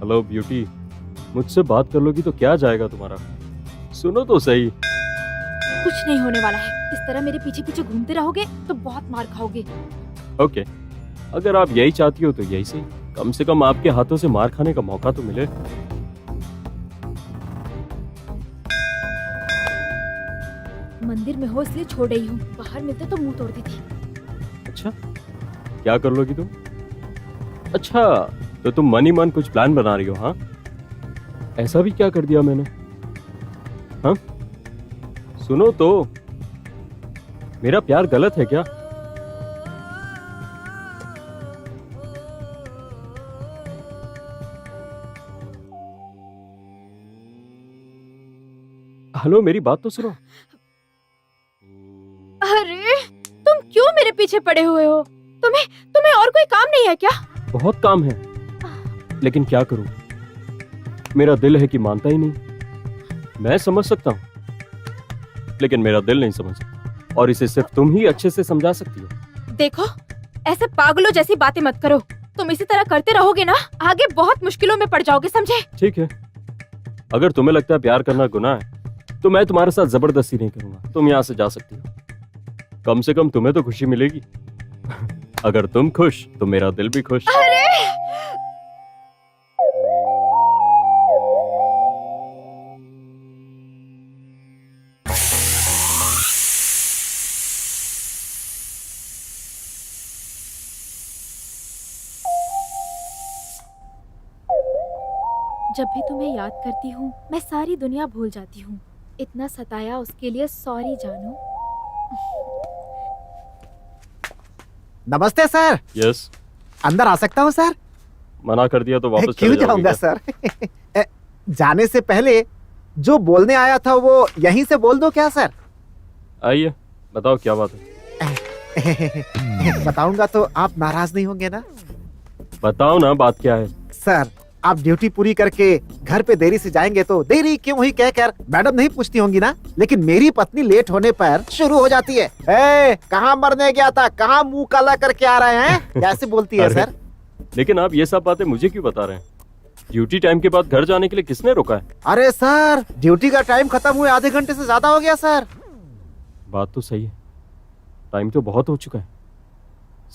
हेलो ब्यूटी, मुझसे बात कर लोगी तो क्या जाएगा तुम्हारा? सुनो तो सही। कुछ नहीं होने वाला है। इस तरह मेरे पीछे पीछे घूमते रहोगे तो बहुत मार खाओगे। ओके, अगर आप यही चाहती हो तो यही सही। कम से कम आपके हाथों से मार खाने का मौका तो मिले। मंदिर में हो इसलिए छोड़ रही हूँ, बाहर मिलते तो मुंह तोड़ देती। अच्छा, क्या कर लोगी तुम? अच्छा, तो तुम मन ही मन कुछ प्लान बना रही हो? हाँ, ऐसा भी क्या कर दिया मैंने? हाँ, सुनो तो, मेरा प्यार गलत है क्या? हेलो, मेरी बात तो सुनो। अरे तुम क्यों मेरे पीछे पड़े हुए हो? तुम्हें और कोई काम नहीं है क्या? बहुत काम है, लेकिन क्या करूं? मेरा दिल है कि मानता ही नहीं। मैं समझ सकता हूं, लेकिन मेरा दिल नहीं समझता, और इसे सिर्फ तुम ही अच्छे से समझा सकती हो। देखो, ऐसे पागलों जैसी बातें मत करो। तुम इसी तरह करते रहोगे ना, आगे बहुत मुश्किलों में पड़ जाओगे, समझे? ठीक है, अगर तुम्हें लगता है प्यार करना गुनाह है तो मैं तुम्हारे साथ जबरदस्ती नहीं करूंगा। तुम यहाँ से जा सकती हो। कम से कम तुम्हें तो खुशी मिलेगी। अगर तुम खुश तो मेरा दिल भी खुश। अरे जब भी तुम्हें याद करती हूँ मैं सारी दुनिया भूल जाती हूँ। इतना सताया उसके लिए सॉरी जानू। नमस्ते सर, यस, अंदर आ सकता हूँ सर? मना कर दिया तो वापस क्यों चले जाओगे जाऊंगा क्या? सर? जाने से पहले जो बोलने आया था वो यहीं से बोल दो क्या सर? आइए, बताओ क्या बात है? बताऊंगा तो आप नाराज नहीं होंगे ना? बताओ ना, बात क्या है? सर, आप ड्यूटी पूरी करके घर पे देरी से जाएंगे तो देरी क्यों हुई कहकर मैडम नहीं पूछती होंगी ना, लेकिन मेरी पत्नी लेट होने पर शुरू हो जाती है, ए, कहाँ मरने गया था, कहाँ मुंह काला करके आ रहे हैं, कैसे बोलती है अरे, सर। लेकिन आप ये सब बातें मुझे क्यों बता रहे हैं? ड्यूटी टाइम के बाद घर जाने के लिए किसने रोका है? अरे सर, ड्यूटी का टाइम खत्म हुए आधे घंटे से ज्यादा हो गया सर। बात तो सही है, टाइम तो बहुत हो चुका है।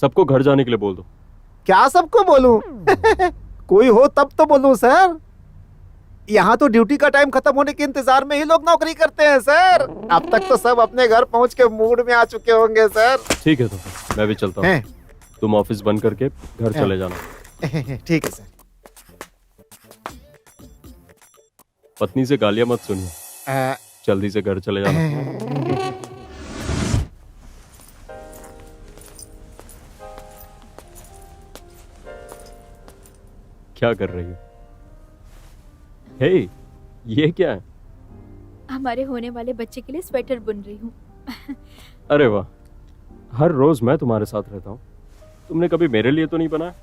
सबको घर जाने के लिए बोल दो। क्या सबको बोलूं? कोई हो तब तो बोलूं सर। यहाँ तो ड्यूटी का टाइम खत्म होने के इंतजार में ही लोग नौकरी करते हैं सर। अब तक तो सब अपने घर पहुँच के मूड में आ चुके होंगे सर। ठीक है तो फिर मैं भी चलता हूँ। हैं? तुम ऑफिस बंद करके घर चले जाना। ठीक है सर। पत्नी से गालियां मत सुनिए, अ, जल्दी से घर चले जाना। क्या कर रही हो? हे, ये क्या है? हमारे होने वाले बच्चे के लिए स्वेटर बुन रही हूँ। अरे वाह, हर रोज मैं तुम्हारे साथ रहता हूँ, तुमने कभी मेरे लिए तो नहीं बनाया।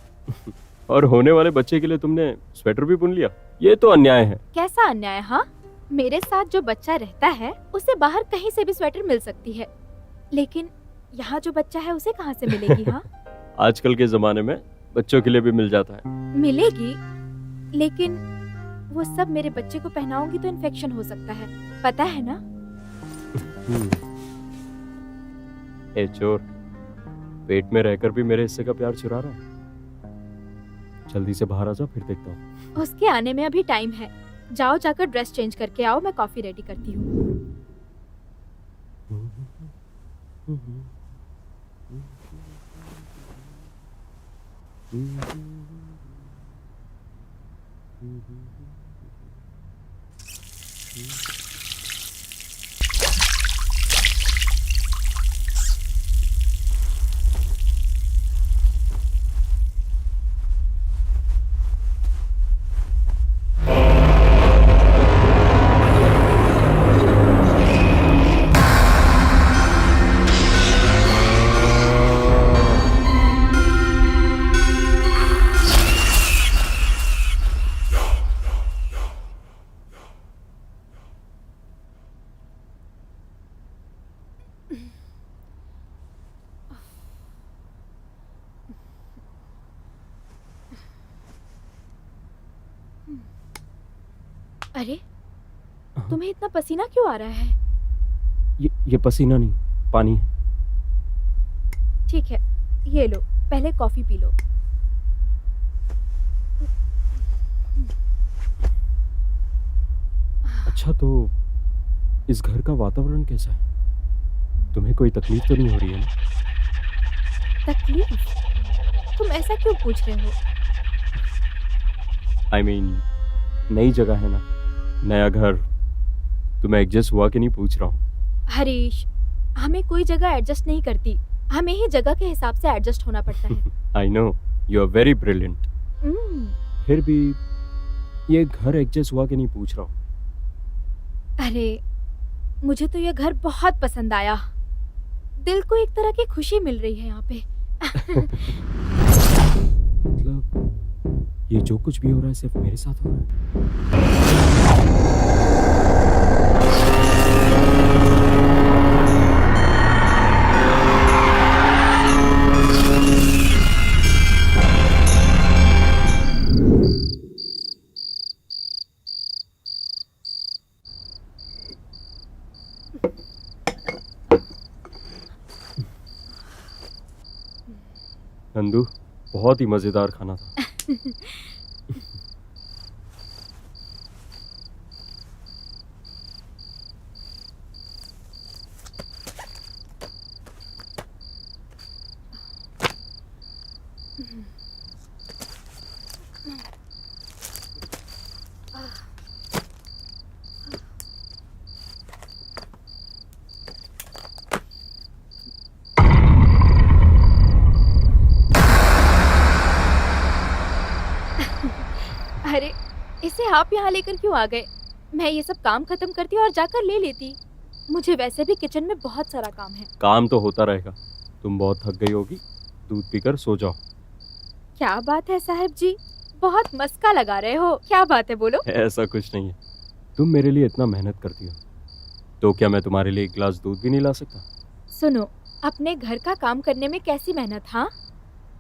और होने वाले बच्चे के लिए तुमने स्वेटर भी बुन लिया? ये तो अन्याय है। कैसा अन्याय? हाँ, मेरे साथ जो बच्चा रहता है उसे बाहर कहीं से भी स्वेटर मिल सकती है, लेकिन यहाँ जो बच्चा है उसे कहाँ से मिलेगी? हाँ, आजकल के जमाने में बच्चों के लिए भी मिल जाता है। मिलेगी, लेकिन वो सब मेरे बच्चे को पहनाऊंगी तो इन्फेक्शन हो सकता है, पता है ना? ए चोर, पेट में रहकर भी मेरे हिस्से का प्यार चुरा रहा है। जल्दी से बाहर आ जा, फिर देखता हूँ। उसके आने में अभी टाइम है। जाओ, जाकर ड्रेस चेंज करके आओ, मैं कॉफी रेडी करती हूँ। अरे, तुम्हें इतना पसीना क्यों आ रहा है? ये पसीना नहीं, पानी है। ठीक है, ये लो, पहले कॉफी पी लो। अच्छा, तो इस घर का वातावरण कैसा है? तुम्हें कोई तकलीफ तो नहीं हो रही है ना? तकलीफ? तुम ऐसा क्यों पूछ रहे हो? I mean, नई जगह है ना, नया घर, तुम्हें एडजस्ट हुआ कि नहीं पूछ रहा हूँ। हरीश, हमें कोई जगह एडजस्ट नहीं करती, हमें ही जगह के हिसाब से एडजस्ट होना पड़ता है। I know, you are very brilliant. फिर भी ये घर एडजस्ट हुआ कि नहीं पूछ रहा हूँ। अरे, मुझे तो ये घर बहुत पसंद आया। दिल को एक तरह की खुशी मिल रही है यहाँ पे। मतलब ये जो कुछ भी हो रहा है सिर्फ मेरे साथ हो रहा है? नंदू, बहुत ही मजेदार खाना था। अरे, इसे आप यहाँ लेकर क्यों आ गए? मैं ये सब काम खत्म करती और जाकर ले लेती। मुझे वैसे भी किचन में बहुत सारा काम है। काम तो होता रहेगा, तुम बहुत थक गई होगी, दूध पीकर सो जाओ। क्या बात है साहब जी, बहुत मस्का लगा रहे हो। क्या बात है, बोलो। ऐसा कुछ नहीं है, तुम मेरे लिए इतना मेहनत करती हो, तो क्या मैं तुम्हारे लिए एक गिलास दूध भी नहीं ला सकता? सुनो, अपने घर का काम करने में कैसी मेहनत, हाँ?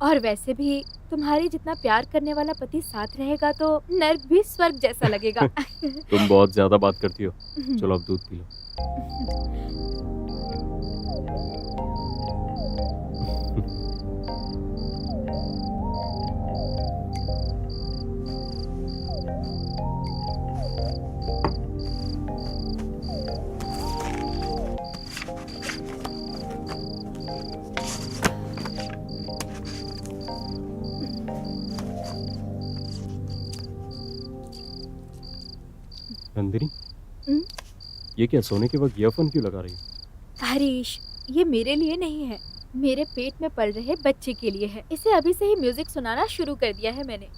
और वैसे भी तुम्हारे जितना प्यार करने वाला पति साथ रहेगा तो नर्क भी स्वर्ग जैसा लगेगा। तुम बहुत ज्यादा बात करती हो, चलो अब दूध पी लो। नंदिनी, ये क्या सोने के वक्त ईयरफोन क्यों लगा रही हो? हरीश, ये मेरे लिए नहीं है, मेरे पेट में पल रहे बच्चे के लिए है। इसे अभी से ही म्यूजिक सुनाना शुरू कर दिया है मैंने।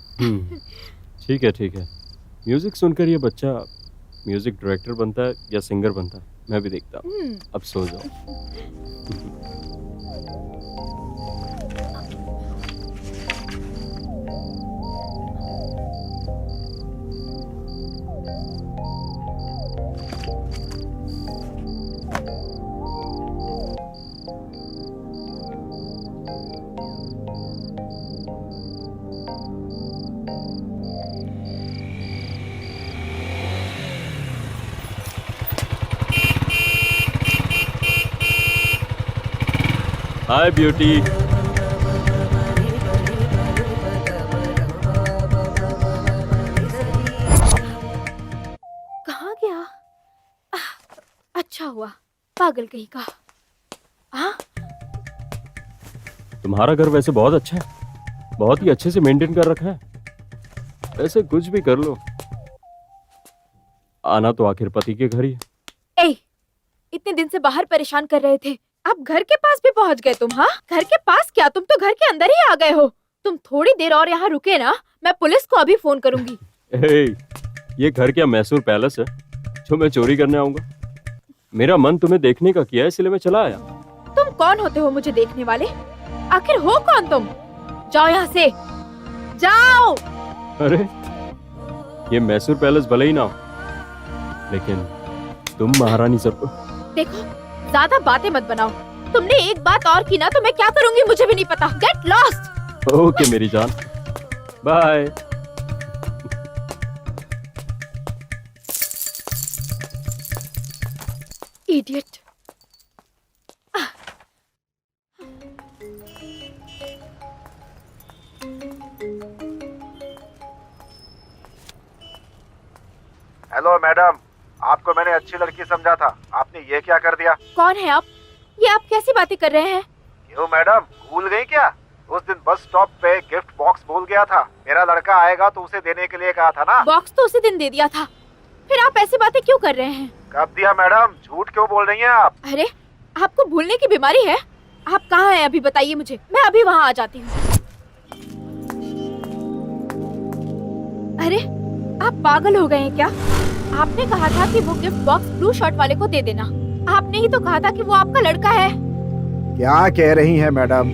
ठीक है ठीक है, म्यूजिक सुनकर ये बच्चा म्यूजिक डायरेक्टर बनता है या सिंगर बनता है, मैं भी देखता हूँ। अब सो जाओ। हाय ब्यूटी। कहाँ गया? अच्छा हुआ, पागल कहीं का। हाँ, तुम्हारा घर वैसे बहुत अच्छा है, बहुत ही अच्छे से मेंटेन कर रखा है। ऐसे कुछ भी कर लो, आना तो आखिर पति के घर ही है। ए, इतने दिन से बाहर परेशान कर रहे थे, अब घर के पास भी पहुंच गए तुम। हाँ, घर के पास क्या, तुम तो घर के अंदर ही आ गए हो। तुम थोड़ी देर और यहाँ रुके ना, मैं पुलिस को अभी फोन करूंगी। ये घर क्या मैसूर पैलेस है जो मैं चोरी करने आऊंगा? मेरा मन तुम्हें देखने का किया है, इसलिए मैं चला आया। तुम कौन होते हो मुझे देखने वाले? आखिर हो कौन तुम? जाओ यहाँ से, जाओ। अरे, ये मैसूर पैलेस भले ही ना हो, लेकिन तुम महारानी सब। देखो, ज्यादा बातें मत बनाओ। तुमने एक बात और की ना तो मैं क्या करूंगी मुझे भी नहीं पता। Get lost. ओके मेरी जान, बाय। इडियट। हेलो मैडम, आपको मैंने अच्छी लड़की समझा था, आपने ये क्या कर दिया? कौन है आप? ये आप कैसी बातें कर रहे हैं? क्यों मैडम, भूल गई क्या? उस दिन बस स्टॉप पे गिफ्ट बॉक्स भूल गया था। मेरा लड़का आएगा तो उसे देने के लिए कहा था ना। बॉक्स तो उसी दिन दे दिया था, फिर आप ऐसी बातें क्यों कर रहे हैं? कब दिया मैडम, झूठ क्यों बोल रही हैं आप? अरे, आपको भूलने की बीमारी है? आप कहाँ हैं अभी बताइए मुझे, मैं अभी वहाँ आ जाती हूँ। अरे, आप पागल हो गए हैं क्या? आपने कहा था कि वो गिफ्ट बॉक्स ब्लू शर्ट वाले को दे देना। आपने ही तो कहा था कि वो आपका लड़का है। क्या कह रही हैं मैडम?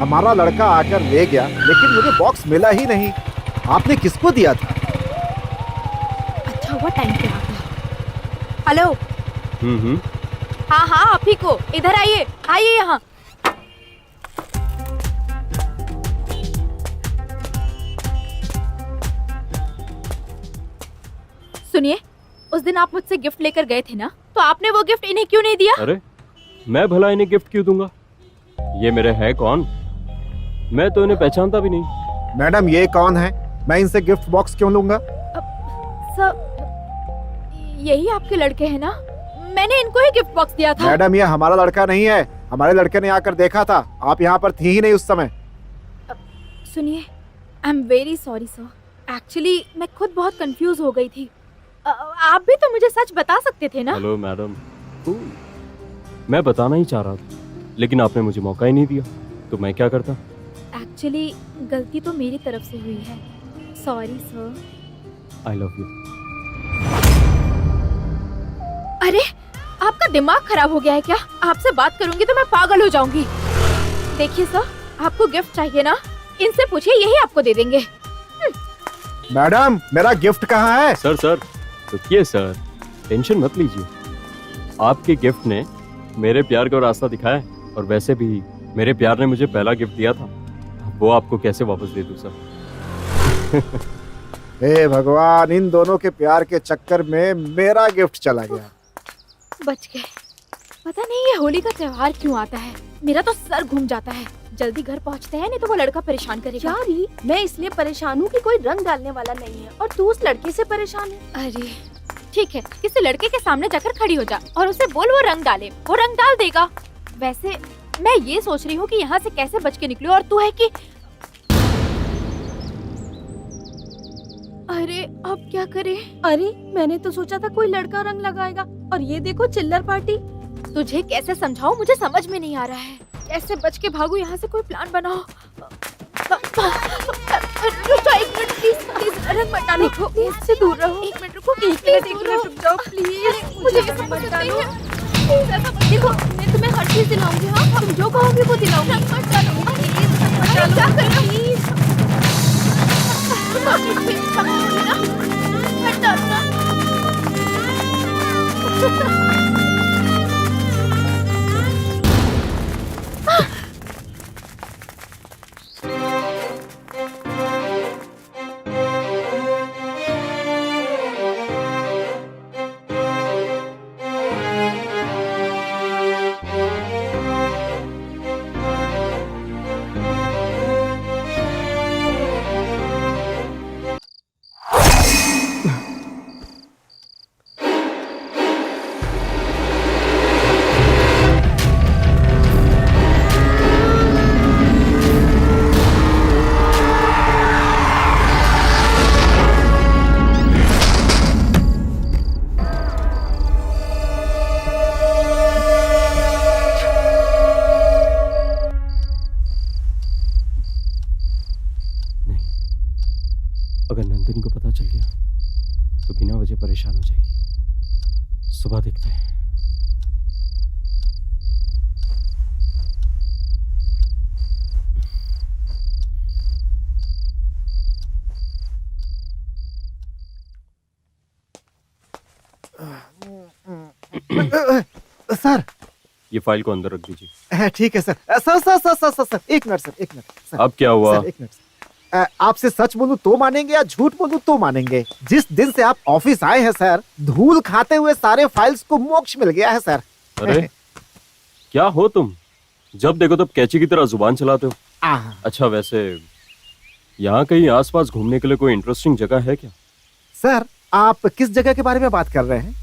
हमारा लड़का आकर ले गया, लेकिन मुझे बॉक्स मिला ही नहीं। आपने किसको दिया था? अच्छा हुआ टाइम पे आ गया। हेलो। हाँ हाँ, आप ही को। इधर आइए, आइए यहाँ। सुनिए, उस दिन आप मुझसे गिफ्ट लेकर गए थे ना, तो आपने वो गिफ्ट इन्हें क्यों नहीं दिया? अरे, मैं भला इन्हें गिफ्ट क्यों दूंगा? ये मेरे है कौन? मैं तो इन्हें पहचानता भी नहीं। मैडम, ये कौन है? मैं इनसे गिफ्ट बॉक्स क्यों लूंगा? सब यही आपके लड़के हैं ना? मैंने इनको ही गिफ्ट बॉक्स दिया था। मैडम, ये हमारा लड़का नहीं है। हमारे लड़के ने आकर देखा था, आप यहाँ पर थी ही नहीं उस समय। सुनिए, I am very sorry sir. Actually मैं खुद बहुत कंफ्यूज हो गई थी। आप भी तो मुझे सच बता सकते थे ना? हेलो मैडम, मैं बताना ही चाह रहा था, लेकिन आपने मुझे मौका ही नहीं दिया, तो मैं क्या करता? एक्चुअली गलती तो मेरी तरफ से हुई है। Sorry sir. I love you. अरे, आपका दिमाग खराब हो गया है क्या? आपसे बात करूंगी तो मैं पागल हो जाऊंगी। देखिए सर, आपको गिफ्ट चाहिए ना, इनसे पूछिए, यही आपको दे देंगे। मैडम मेरा गिफ्ट कहाँ है? सर सर रुकिए सर, टेंशन मत लीजिए। आपके गिफ्ट ने मेरे प्यार का रास्ता दिखाया है, और वैसे भी मेरे प्यार ने मुझे पहला गिफ्ट दिया था, वो आपको कैसे वापस दे दूं सर? हे भगवान, इन दोनों के प्यार के चक्कर में मेरा गिफ्ट चला गया। बच गए। पता नहीं ये होली का त्योहार क्यों आता है, मेरा तो सर घूम जाता है। जल्दी घर पहुंचते हैं, नहीं तो वो लड़का परेशान करेगा। क्या री, मैं इसलिए परेशान हूँ कि कोई रंग डालने वाला नहीं है और तू उस लड़के से परेशान है। अरे ठीक है, किसी लड़के के सामने जाकर खड़ी हो जा और उसे बोल वो रंग डाले, वो रंग डाल देगा। वैसे मैं ये सोच रही हूँ कि यहाँ से कैसे बच के निकलूं, और तू है कि अरे अब क्या करे। अरे मैंने तो सोचा था कोई लड़का रंग लगाएगा और ये देखो चिल्लर पार्टी। तुझे कैसे समझाऊं, मुझे समझ में नहीं आ रहा है। कैसे बच के भागूं यहाँ से, कोई प्लान बनाओ। रुको एक मिनट प्लीज, प्लीज रंग मत डालो, इससे दूर रहो। एक मिनट रुको, एक मिनट रुक जाओ प्लीज, मुझे ये सब पसंद नहीं है। देखो मैं तुम्हें हर चीज दिलाऊंगी। हाँ तुम जो कहोगे वो दिलाऊंगी। रंग मत डालो प्लीज, मत डालो। क्या कर रहे हो प्लीज, मत डालना। अगर नंदिनी को पता चल गया तो बिना वजह परेशान हो जाएगी। सुबह देखते हैं। सर ये फाइल को अंदर रख दीजिए। ठीक है sir. Sir sir sir sir sir sir एक मिनट सर, एक मिनट सर। अब क्या हुआ? सर एक मिनट सर, आपसे सच बोलूं तो मानेंगे या झूठ बोलूं तो मानेंगे? जिस दिन से आप ऑफिस आए हैं सर, धूल खाते हुए सारे फाइल्स को मोक्ष मिल गया है सर। अरे क्या हो तुम, जब देखो तब कैची की तरह जुबान चलाते हो। आह, अच्छा वैसे यहाँ कहीं आसपास घूमने के लिए कोई इंटरेस्टिंग जगह है क्या? सर आप किस जगह के बारे में बात कर रहे हैं?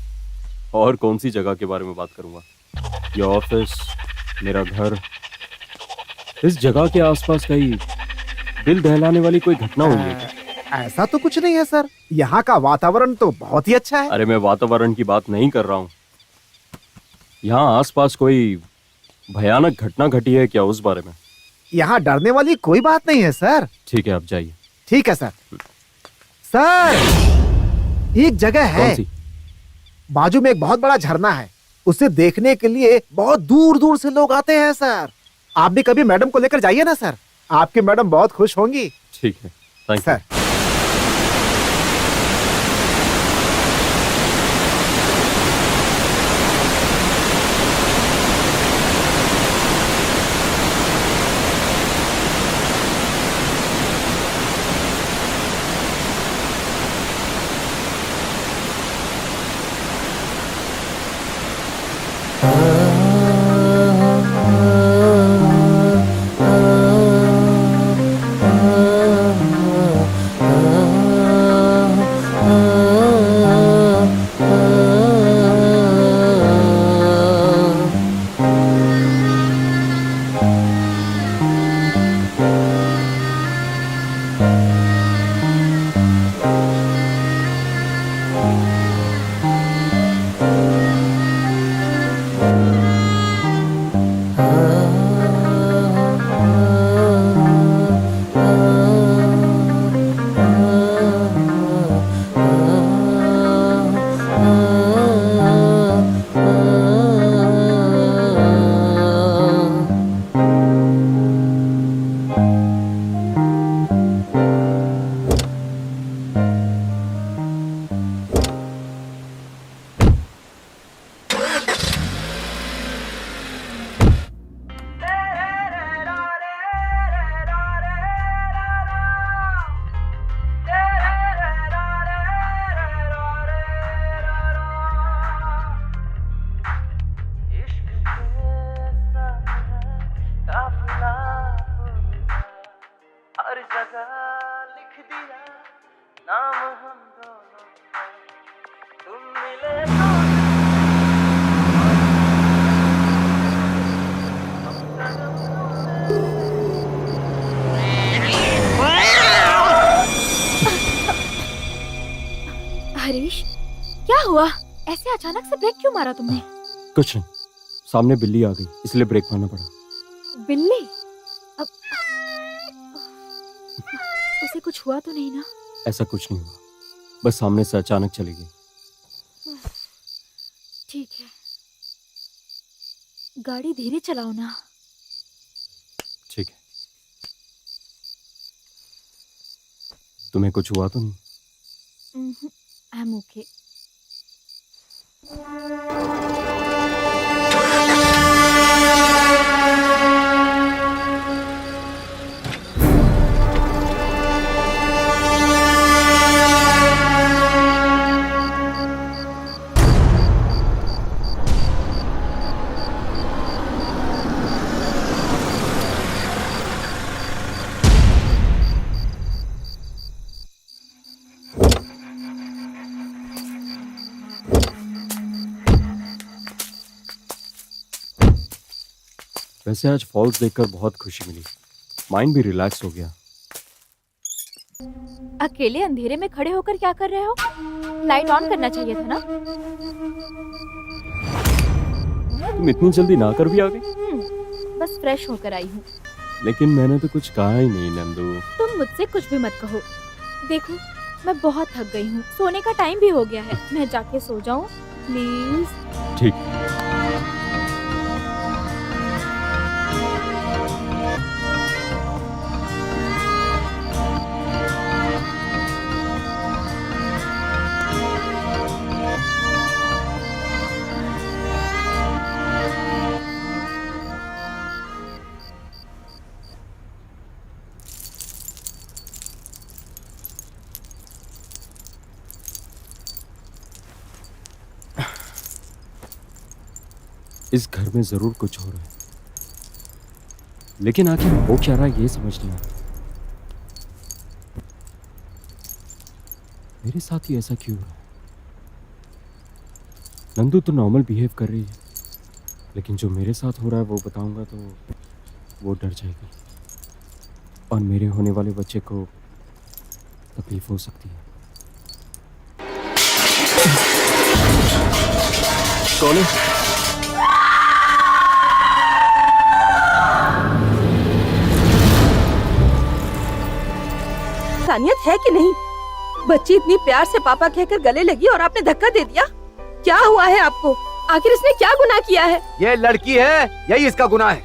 और कौन सी जगह के बारे में बात करूंगा? ये ऑफिस, मेरा घर, इस जगह के आसपास कहीं दिल दहलाने वाली कोई घटना हुई है क्या? ऐसा तो कुछ नहीं है सर, यहाँ का वातावरण तो बहुत ही अच्छा है। अरे मैं वातावरण की बात नहीं कर रहा हूँ, यहाँ आसपास कोई भयानक घटना घटी है क्या, उस बारे में? यहाँ डरने वाली कोई बात नहीं है सर। ठीक है आप जाइए। ठीक है सर। सर एक जगह है, कौन सी? बाजू में एक बहुत बड़ा झरना है, उसे देखने के लिए बहुत दूर दूर से लोग आते हैं सर। आप भी कभी मैडम को लेकर जाइए ना सर, आपकी मैडम बहुत खुश होंगी। ठीक है, थैंक यू। सर हरीश, क्या हुआ? ऐसे अचानक से ब्रेक क्यों मारा तुमने? कुछ नहीं, सामने बिल्ली आ गई इसलिए ब्रेक मारना पड़ा। बिल्ली? अब उसे कुछ हुआ तो नहीं ना? ऐसा कुछ नहीं हुआ, बस सामने से अचानक चली गई। ठीक है, गाड़ी धीरे चलाओ ना। ठीक है। तुम्हें कुछ हुआ तो नहीं? I am okay. वैसे आज फॉल्स देखकर बहुत खुशी मिली, माइंड भी रिलैक्स हो गया। अकेले अंधेरे में खड़े होकर क्या कर रहे हो? लाइट ऑन करना चाहिए था ना। तुम इतनी जल्दी ना कर भी आ गई? बस फ्रेश होकर आई हूँ। लेकिन मैंने तो कुछ कहा ही नहीं नंदू। तुम मुझसे कुछ भी मत कहो। देखो, मैं बहुत थक गई हूँ, सोने का टाइम भी हो गया है। मैं जाके सो जाऊँ प्लीज? ठीक। इस घर में जरूर कुछ हो रहा है, लेकिन आखिर हो क्या रहा है ये समझ नहीं आ रहा। मेरे साथ ही ऐसा क्यों हो रहा है? नंदू तो नॉर्मल बिहेव कर रही है, लेकिन जो मेरे साथ हो रहा है वो बताऊंगा तो वो डर जाएगी और मेरे होने वाले बच्चे को तकलीफ हो सकती है। कौन है? इंसानियत है कि नहीं? बच्ची इतनी प्यार से पापा कहकर गले लगी और आपने धक्का दे दिया। क्या हुआ है आपको? आखिर इसने क्या गुनाह किया है? ये लड़की है, यही इसका गुनाह है।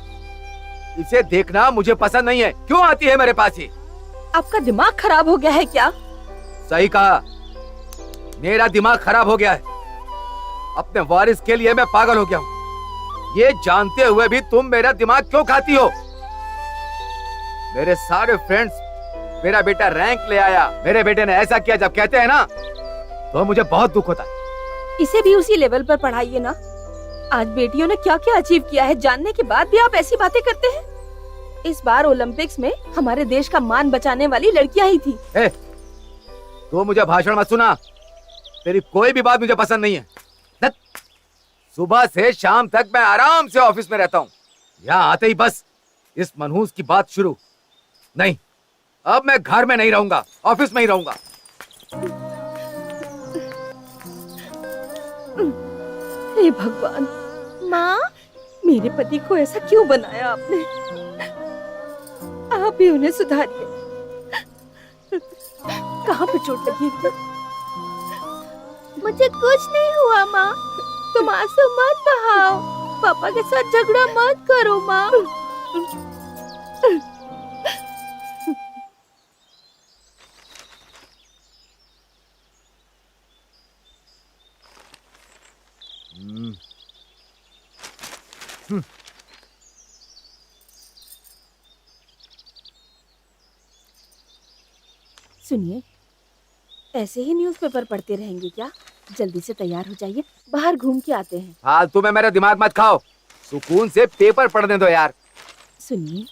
इसे देखना मुझे पसंद नहीं है। क्यों आती है मेरे पास ये? आपका दिमाग खराब हो गया है क्या? सही कहा, मेरा दिमाग खराब हो गया है। अपने वारिस के लिए मैं पागल हो गया हूँ। ये जानते हुए भी तुम मेरा दिमाग क्यों खाती हो? मेरे सारे फ्रेंड्स मेरा बेटा रैंक ले आया, मेरे बेटे ने ऐसा किया जब कहते हैं ना, तो मुझे बहुत दुख होता है। इसे भी उसी लेवल पर पढ़ाइए ना। आज बेटियों ने क्या क्या अचीव किया है जानने के बाद भी आप ऐसी बातें करते हैं। इस बार ओलंपिक्स में हमारे देश का मान बचाने वाली लड़कियां ही थी। तो मुझे भाषण मत सुना, तेरी कोई भी बात मुझे पसंद नहीं है। सुबह से शाम तक मैं आराम से ऑफिस में रहता हूँ, यहाँ आते ही बस इस मनहूस की बात शुरू। नहीं, अब मैं घर में नहीं रहूंगा, ऑफिस में ही रहूंगा। हे भगवान, माँ, मेरे पति को ऐसा क्यों बनाया आपने? आप भी उन्हें सुधारिए। कहाँ पे चोट लगी है? मुझे कुछ नहीं हुआ माँ, तुम आंसू मत बहाओ। पापा के साथ झगड़ा मत करो माँ। सुनिए, ऐसे ही न्यूज़पेपर पढ़ते रहेंगे क्या? जल्दी से तैयार हो जाइए, बाहर घूम के आते हैं। फालतू में मेरा दिमाग मत खाओ, सुकून से पेपर पढ़ने दो यार। सुनिए,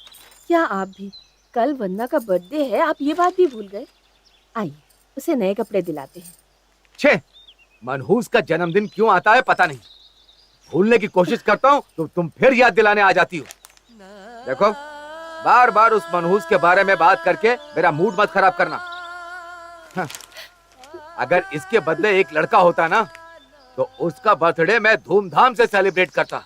क्या आप भी, कल वंदना का बर्थडे है, आप ये बात भी भूल गए? आइए, उसे नए कपड़े दिलाते हैं। छे, मनहूस का जन्मदिन क्यों आता है पता नहीं। भूलने की कोशिश करता हूँ तो तुम फिर याद दिलाने आ जाती हो। देखो, बार बार उस मनहूस के बारे में बात करके मेरा मूड मत खराब करना। हाँ। अगर इसके बदले एक लड़का होता ना तो उसका बर्थडे मैं धूमधाम से सेलिब्रेट करता।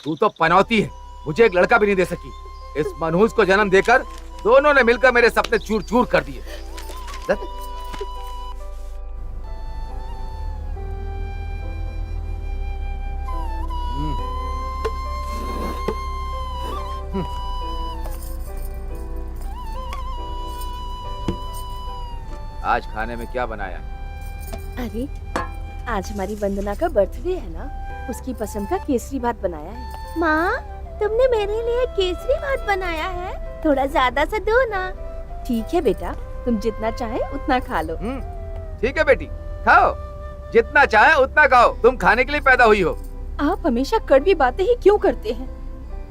तू तो पनौती है, मुझे एक लड़का भी नहीं दे सकी। इस मनहूस को जन्म देकर दोनों ने मिलकर मेरे सपने चूर चूर कर दिए। आज खाने में क्या बनाया? अरे आज हमारी वंदना का बर्थडे है ना, उसकी पसंद का केसरी भात बनाया है। माँ तुमने मेरे लिए केसरी भात बनाया है, थोड़ा ज्यादा सा दो ना। ठीक है बेटा, तुम जितना चाहे उतना खा लो। ठीक है बेटी, खाओ, जितना चाहे उतना खाओ, तुम खाने के लिए पैदा हुई हो। आप हमेशा कड़वी बातें ही क्यों करते हैं?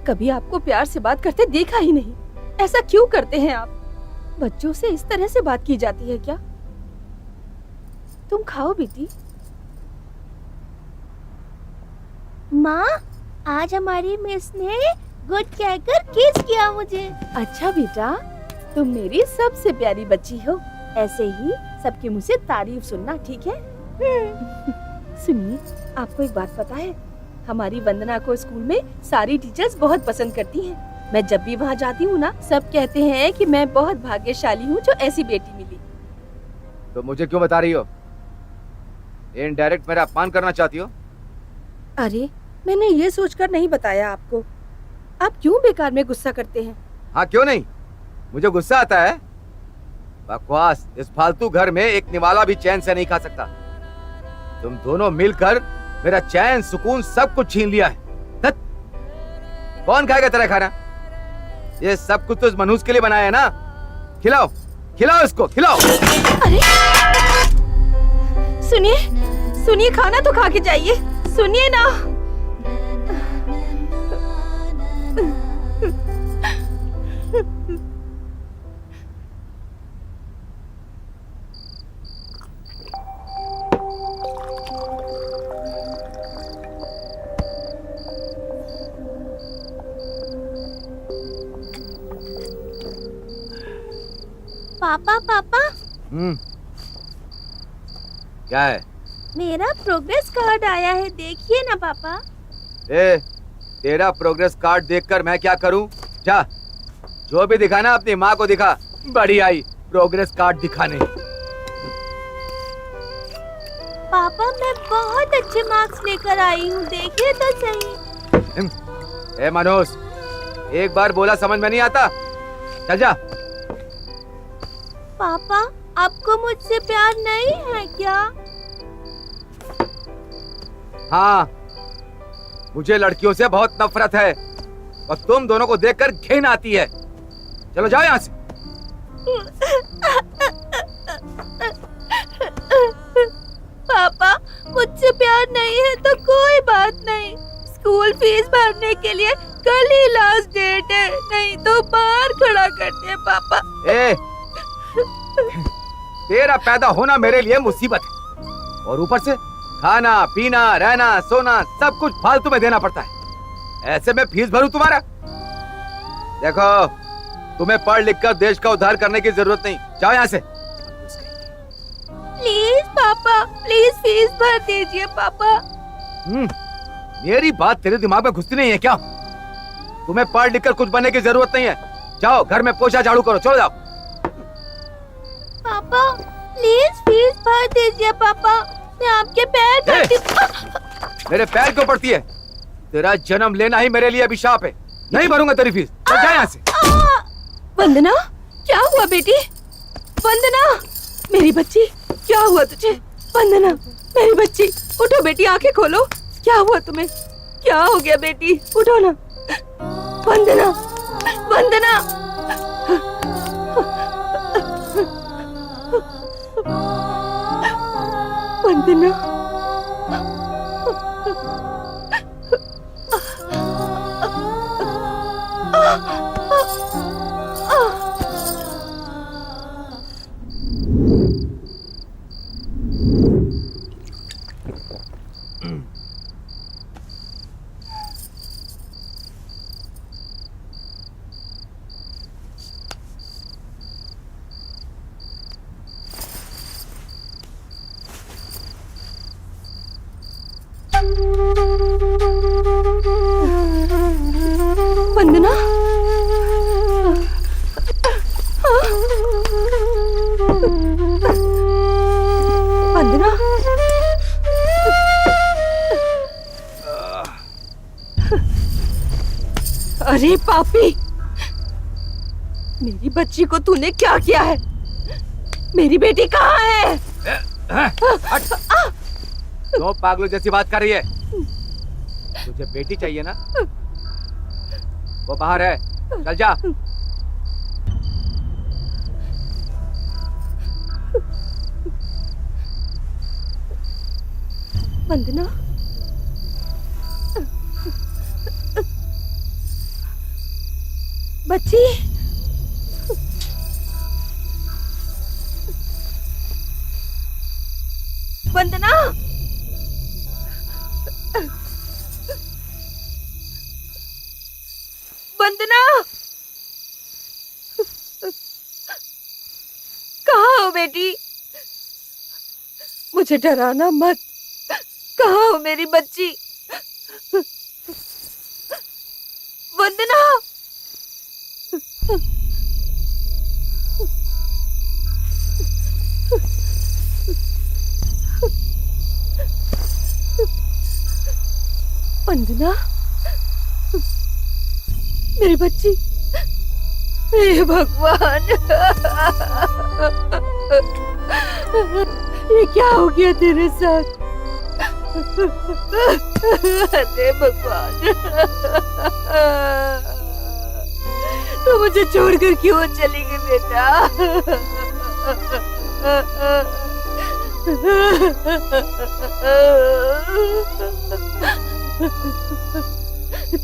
कभी आपको प्यार से बात करते देखा ही नहीं। ऐसा क्यों करते हैं आप? बच्चों से इस तरह से बात की जाती है क्या? तुम खाओ बेटी। माँ आज हमारी मिस ने गुड कहकर किस किया मुझे। अच्छा बेटा, तुम मेरी सबसे प्यारी बच्ची हो। ऐसे ही सबके मुंह से तारीफ सुनना, ठीक है? सुनिए, आपको एक बात पता है? हमारी वंदना को स्कूल में सारी टीचर्स बहुत पसंद करती हैं। मैं जब भी वहाँ जाती हूँ ना, सब कहते हैं कि मैं बहुत भाग्यशाली हूँ जो ऐसी बेटी मिली। तो मुझे क्यों बता रही हो? इनडायरेक्ट मेरा अपमान करना चाहती हो? अरे मैंने ये सोचकर नहीं बताया आपको। आप क्यों बेकार में गुस्सा करते हैं? हाँ क्यों नहीं, मुझे गुस्सा आता है। बकवास, इस फालतू घर में एक निवाला भी चैन से नहीं खा सकता। तुम दोनों मिलकर मेरा चैन सुकून सब कुछ छीन लिया है। धत! कौन खाएगा तेरा खाना? ये सब कुछ तो इस मनहूस के लिए बनाया है ना। खिलाओ खिलाओ इसको, खिलाओ। अरे सुनिए सुनिए, खाना तो खा के जाइए, सुनिए ना। पापा पापा, क्या है? मेरा प्रोग्रेस कार्ड आया है, देखिए ना पापा। ए, तेरा प्रोग्रेस कार्ड देखकर मैं क्या करूं? जा, जो भी दिखाना अपनी माँ को दिखा। बड़ी आई प्रोग्रेस कार्ड दिखाने। पापा मैं बहुत अच्छे मार्क्स लेकर आई हूँ, देखिए तो सही। ए मनोज, एक बार बोला समझ में नहीं आता? चल जा। पापा आपको मुझसे प्यार नहीं है क्या? हाँ, मुझे लड़कियों से बहुत नफरत है और तुम दोनों को देखकर घिन आती है। चलो जाओ यहाँ से। पापा मुझसे प्यार नहीं है तो कोई बात नहीं, स्कूल फीस भरने के लिए कल ही लास्ट डेट है, नहीं तो बाहर खड़ा करते हैं पापा। ए, तेरा पैदा होना मेरे लिए मुसीबत है और ऊपर से खाना पीना रहना सोना सब कुछ फालतू में देना पड़ता है। ऐसे में फीस भरूं तुम्हारा? देखो, तुम्हें पढ़ लिख कर देश का उद्धार करने की जरूरत नहीं, जाओ यहाँ से। प्लीज पापा, प्लीज फीस भर दीजिए पापा। मेरी बात तेरे दिमाग में घुसती नहीं है क्या? तुम्हें पढ़ लिख कर कुछ बनने की जरूरत नहीं है, जाओ घर में पोछा झाड़ू करो, चलो जाओ। पापा प्लीज फीस भर दीजिए पापा, मैं आपके पैर पड़ती हूँ। मेरे पैर क्यों पड़ती है? तेरा जन्म लेना ही मेरे लिए अभिशाप है, नहीं भरूंगा तेरी फीस, जा यहाँ से। वंदना, क्या हुआ बेटी? वंदना मेरी बच्ची, क्या हुआ तुझे? वंदना मेरी बच्ची, उठो बेटी, आंखें खोलो। क्या हुआ तुम्हें? क्या हो गया बेटी? उठो ना। वंदना, वंदना। वंदना, वंदना, वंदना, अरे पापी, मेरी बच्ची को तूने क्या किया है? मेरी बेटी कहाँ है? क्यों पागलों जैसी बात कर रही है? तुझे बेटी चाहिए ना? वो बाहर है, चल जा। वंदना, बच्ची, वंदना, वंदना, कहाँ हो बेटी? मुझे डराना मत। कहाँ हो मेरी बच्ची? वंदना, वंदना, मेरी बच्ची। हे भगवान, ये क्या हो गया तेरे साथ? अरे भगवान, तो मुझे छोड़कर क्यों चली गई बेटा?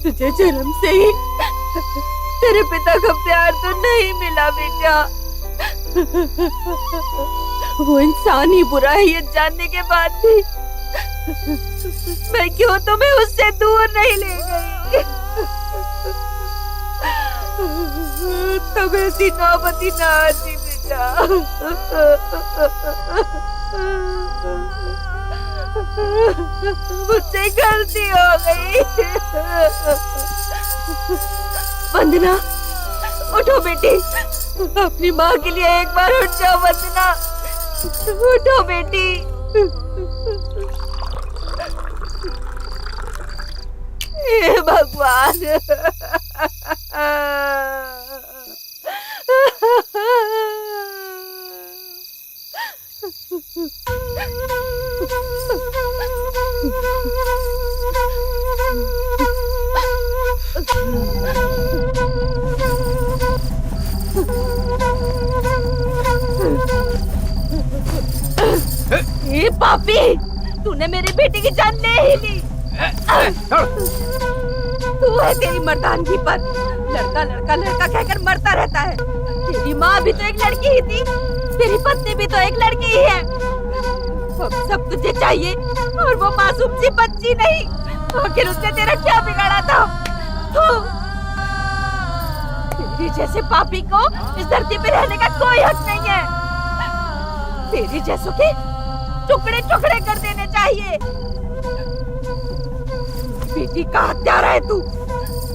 तुझे जन्म से ही तेरे पिता का प्यार तो नहीं मिला बेटा। वो इंसान ही बुरा है ये जानने के बाद भी मैं क्यों तुम्हें उससे दूर नहीं ले गई? तब ऐसी नौबत ही ना आती बेटा। मुझसे गलती हो गई। वंदना, उठो बेटी, अपनी माँ के लिए एक बार उठ जाओ। वंदना, उठो बेटी। हे भगवान, ये पापी, तूने मेरी बेटी की जान ले ही ली। तू है तेरी मर्दानगी पर लड़का लड़का लड़का कहकर मरता रहता है। तेरी माँ भी तो एक लड़की ही थी, तेरी पत्नी भी तो एक लड़की ही है। अब सब तुझे चाहिए और वो मासूम सी बच्ची नहीं। आखिर उसने तेरा क्या बिगाड़ा था? तेरी जैसे पापी को इस धरती पे रहने का कोई हक नहीं है। तेरी जैसों के टुकड़े टुकड़े कर देने चाहिए। बेटी का हत्यारा है तू,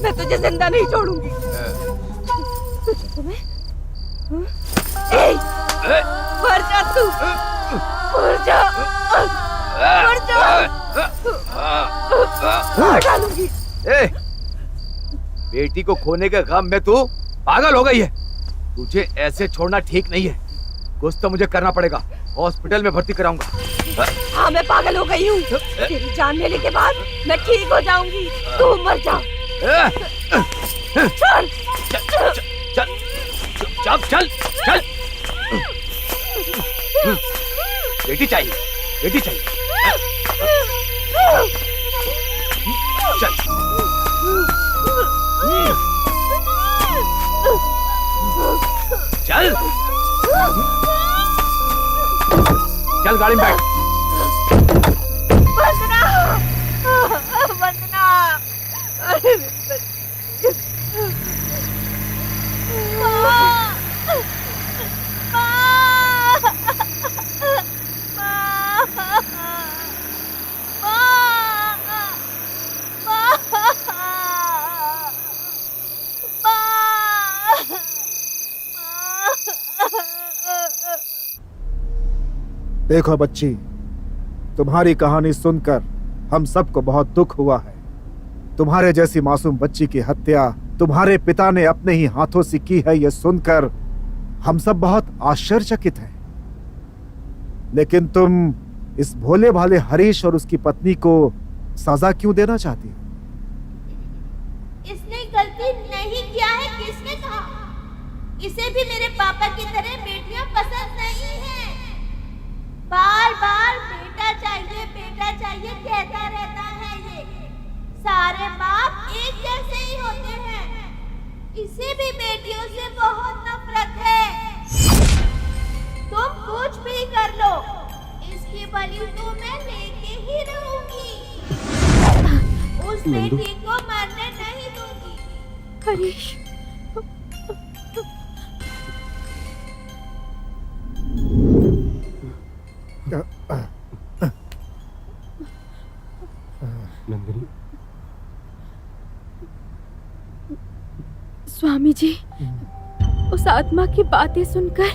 मैं तुझे जिंदा नहीं छोड़ूंगी। मर जा तू, मर जा, मर जा, मार डालूंगी। बेटी को खोने के गम में तू पागल हो गई है। तुझे ऐसे छोड़ना ठीक नहीं है, कुछ तो मुझे करना पड़ेगा। हॉस्पिटल में भर्ती कराऊंगा। हाँ, मैं पागल हो गई हूँ। तेरी जान लेने के बाद मैं ठीक हो जाऊंगी। तू मर जा। चल चल चल चल चल चल। बेटी चाहिए, बेटी चाहिए। चल चल चल, गाड़ी में बैठ। वंदना, वंदना, अरे मेरी बच्ची। माँ, माँ, माँ, माँ, देखो बच्ची, तुम्हारी कहानी सुनकर हम सबको बहुत दुख हुआ है। तुम्हारे जैसी मासूम बच्ची की हत्या तुम्हारे पिता ने अपने ही हाथों से की है, यह सुनकर हम सब बहुत आश्चर्यचकित हैं। लेकिन तुम इस भोले भाले हरीश और उसकी पत्नी को सजा क्यों देना चाहती हो? इसने गलती नहीं किया है, किसने कहा? इसे भी मेरे पापा की तरह बेटियां पसंद नहीं है। बार बार बेटा चाहिए कहता रहता है। ये सारे बाप एक जैसे ही होते हैं। इसे भी बेटियों से बहुत नफरत है। तुम कुछ भी कर लो, इसकी बलि तो मैं लेके ही रहूंगी। उस नंदू। बेटी को मरने नहीं दूंगी। हरीश, नंदिनी, स्वामी जी, उस आत्मा की बातें सुनकर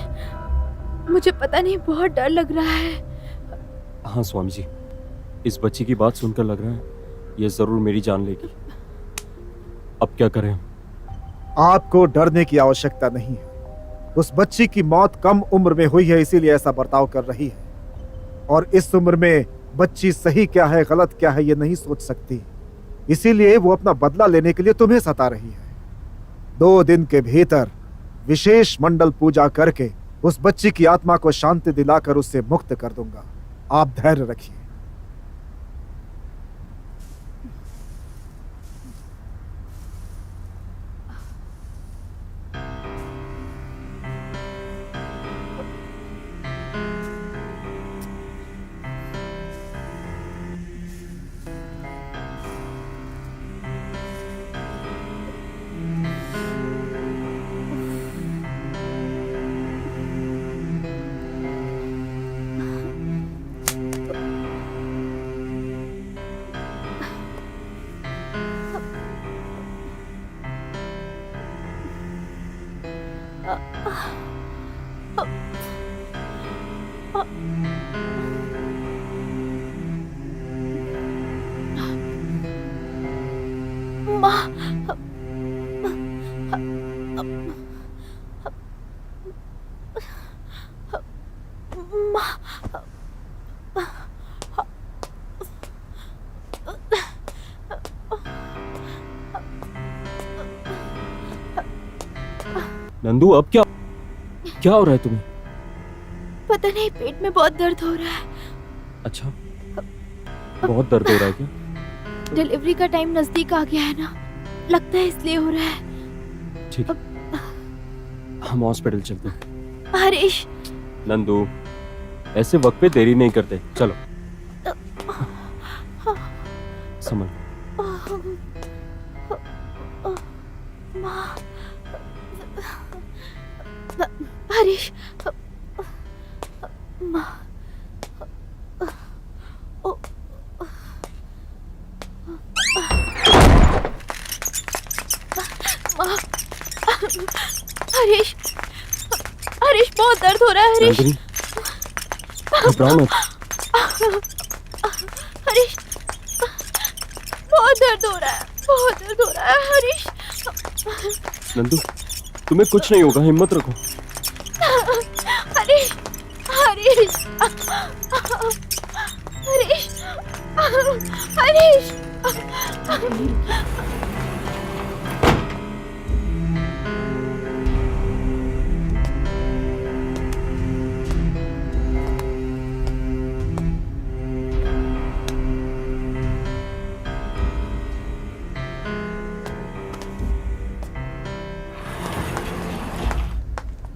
मुझे पता नहीं बहुत डर लग रहा है। हाँ स्वामी जी, इस बच्ची की बात सुनकर लग रहा है ये जरूर मेरी जान लेगी। अब क्या करें हम? आपको डरने की आवश्यकता नहीं है। उस बच्ची की मौत कम उम्र में हुई है, इसीलिए ऐसा बर्ताव कर रही है। और इस उम्र में बच्ची सही क्या है गलत क्या है ये नहीं सोच सकती, इसीलिए वो अपना बदला लेने के लिए तुम्हें सता रही है। 2 दिन के भीतर विशेष मंडल पूजा करके उस बच्ची की आत्मा को शांति दिलाकर उससे मुक्त कर दूंगा। आप धैर्य रखिए। नंदू, अब क्या क्या हो रहा है तुम्हें? पता नहीं, पेट में बहुत दर्द हो रहा है। अच्छा, बहुत दर्द हो रहा है क्या? डिलीवरी का टाइम नजदीक आ गया है ना, लगता है इसलिए हो रहा है। ठीक है, हम हॉस्पिटल चलते हैं। हरीश, नंदू, ऐसे वक्त पे देरी नहीं करते, चलो। संभल। हरीश, माँ, हरीश, हरीश, बहुत दर्द हो रहा है। हरीश, नंदिनी, घबराओ मत। हरीश, बहुत दर्द हो रहा है, बहुत दर्द हो रहा है। हरीश, नंदू, तुम्हें कुछ नहीं होगा, हिम्मत रखो। हरीश, हरीश, हरीश, हरीश।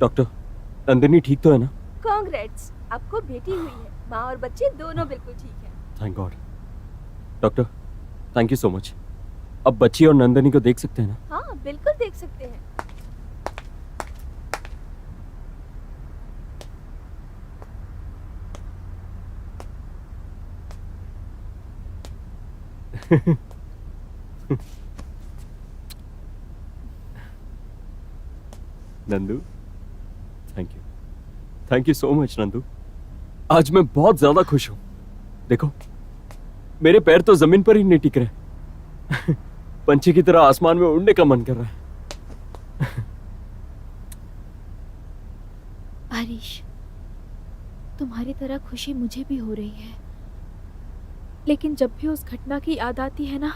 डॉक्टर, नंदिनी ठीक तो है ना? कांग्रेट्स, आपको बेटी हुई है। माँ और बच्चे दोनों बिल्कुल ठीक है। Thank God. Doctor, thank you so much. अब बच्ची और नंदिनी को देख सकते हैं ना? हाँ, बिल्कुल देख सकते हैं। Nandu, thank you so much Nandu. आज मैं बहुत ज्यादा खुश हूं। देखो, मेरे पैर तो जमीन पर ही नहीं टिक रहे। पंछी की तरह आसमान में उड़ने का मन कर रहा है। हरीश, तुम्हारी तरह खुशी मुझे भी हो रही है, लेकिन जब भी उस घटना की याद आती है ना,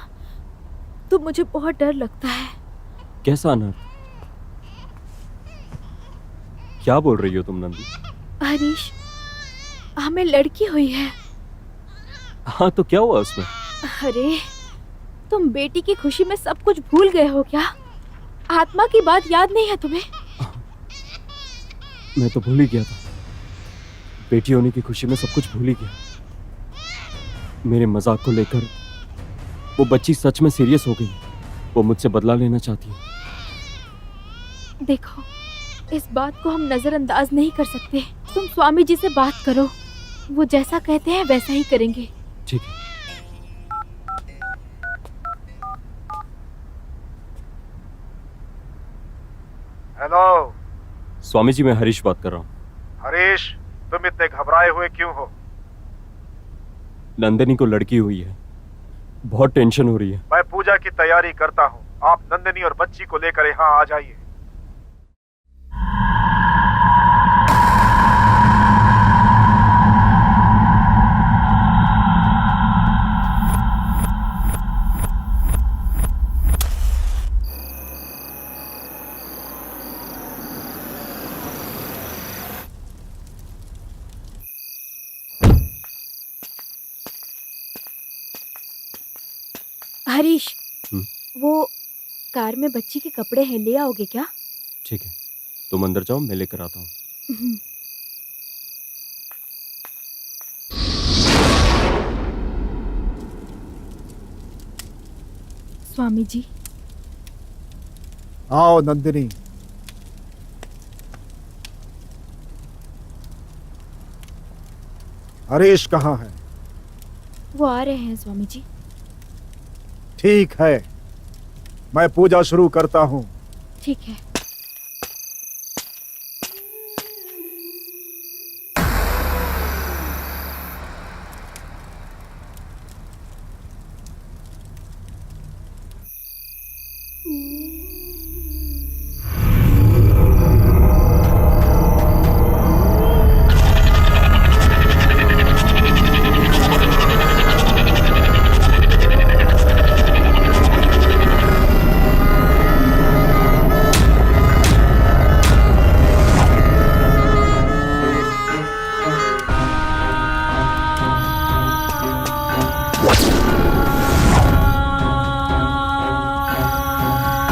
तो मुझे बहुत डर लगता है। कैसा अनर्थ? क्या बोल रही हो तुम नंदी? हरीश, हमें लड़की हुई है। हाँ, तो क्या हुआ उसमें? अरे, तुम बेटी की खुशी में सब कुछ भूल गए हो क्या? आत्मा की बात याद नहीं है तुम्हें? मैं तो भूल ही गया था। बेटी होने की खुशी में सब कुछ भूल ही गया। मेरे मजाक को लेकर वो बच्ची सच में सीरियस हो गई। वो मुझसे बदला लेना चाहती है। देखो, इस बात को हम नजरअंदाज नहीं कर सकते। तुम स्वामी जी से बात करो, वो जैसा कहते हैं वैसा ही करेंगे। ठीक है। हेलो स्वामी जी, मैं हरीश बात कर रहा हूँ। हरीश, तुम इतने घबराए हुए क्यों हो? नंदिनी को लड़की हुई है, बहुत टेंशन हो रही है। मैं पूजा की तैयारी करता हूँ, आप नंदिनी और बच्ची को लेकर यहाँ आ जाइए। हरीश, वो कार में बच्ची के कपड़े हैं, ले आओगे क्या? ठीक है, तुम अंदर जाओ, मैं लेकर आता हूँ। स्वामी जी। आओ नंदिनी। हरीश कहाँ है? वो आ रहे हैं स्वामी जी। ठीक है, मैं पूजा शुरू करता हूँ। ठीक है।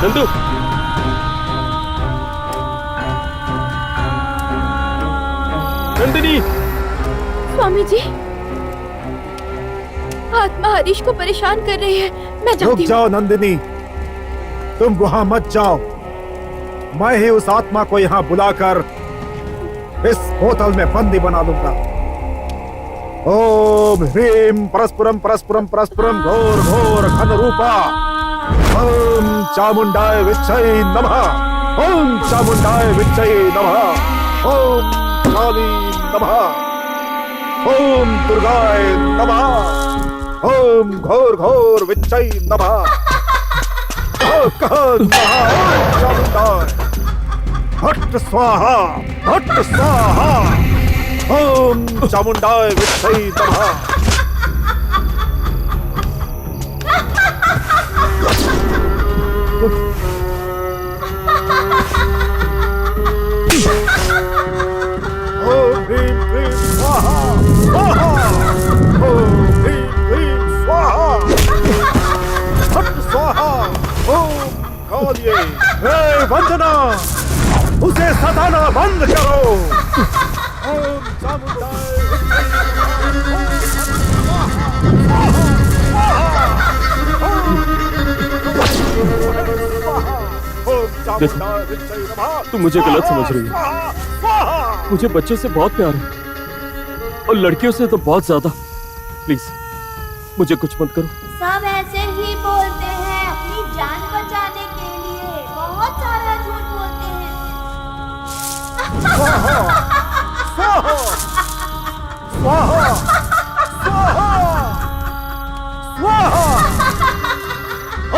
नंदू, नंदिनी। स्वामी जी, आत्मा हरीश को परेशान कर रही है। मैं रुक जाती हूँ। जाओ नंदिनी, तुम वहां मत जाओ। मैं ही उस आत्मा को यहाँ बुलाकर इस बोतल में बंदी बना लूंगा। ओम ह्रीम परस्पुरम परस्पुरम परस्पुरम घोर घोर घन रूपा ओम चामुंडाय विच्छै नमः। ओम चामुंडाय विच्छै नमः। ओम काली नमः। ओम दुर्गाय नमः। ओम घोर घोर विच्छै नमः। हट स्वाहा, हट स्वाहा। ओम चामुंडाय विच्छै नमः। ओम ह्रीं क्लीं स्वाहा, स्वाहा। ओम ह्रीं क्लीं स्वाहा। हट स्वाहा। ओम कालिये। हे वंदना, उसे सताना बंद करो। ओम चामुंडाय विच्छै नमः। तुम मुझे गलत समझ रही हो। मुझे बच्चे से बहुत प्यार है और लड़कियों से तो बहुत ज्यादा। प्लीज मुझे कुछ मत करो। सब ऐसे ही बोलते हैं अपनी जान बचाने के लिए, बहुत सारा झूठ बोलते हैं। स्वाहा स्वाहा स्वाहा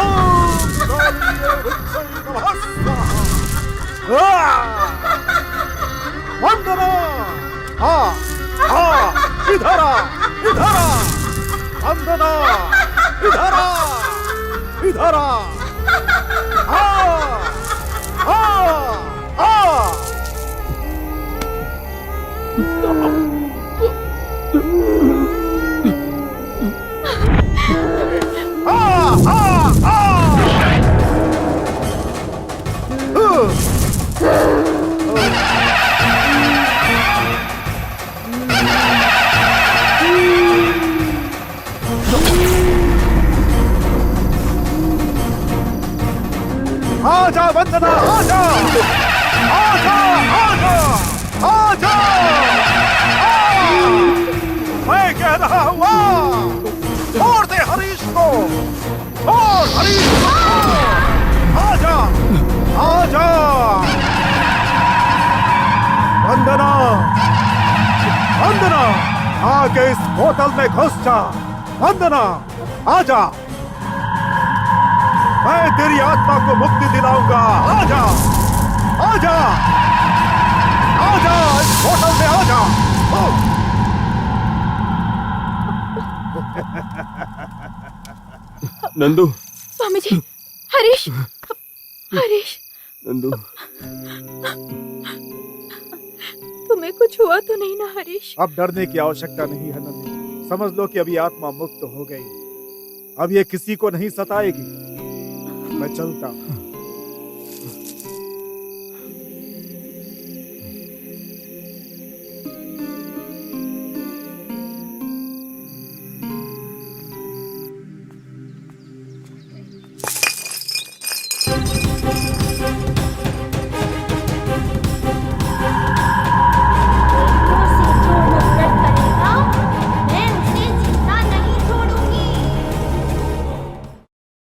ओम कालीय वृक्षै नमः स्वाहा वंदना इधर आ वंदना इधर आ आजा वंदना आजा आजा आजा आजा मैं कह रहा हूँ छोड़ दे हरीश को छोड़ हरीश को आजा आजा वंदना वंदना आके इस बोतल में घुस जा वंदना आजा मैं तेरी आत्मा को मुक्ति दिलाऊंगा आजा आजा आजा इस होटल में आजा नंदू स्वामी जी, हरीश, हरीश, नंदू तुम्हें कुछ हुआ तो नहीं ना हरीश? अब डरने की आवश्यकता नहीं है नंदी समझ लो कि अभी आत्मा मुक्त हो गई अब ये किसी को नहीं सताएगी मैं चलता हूँ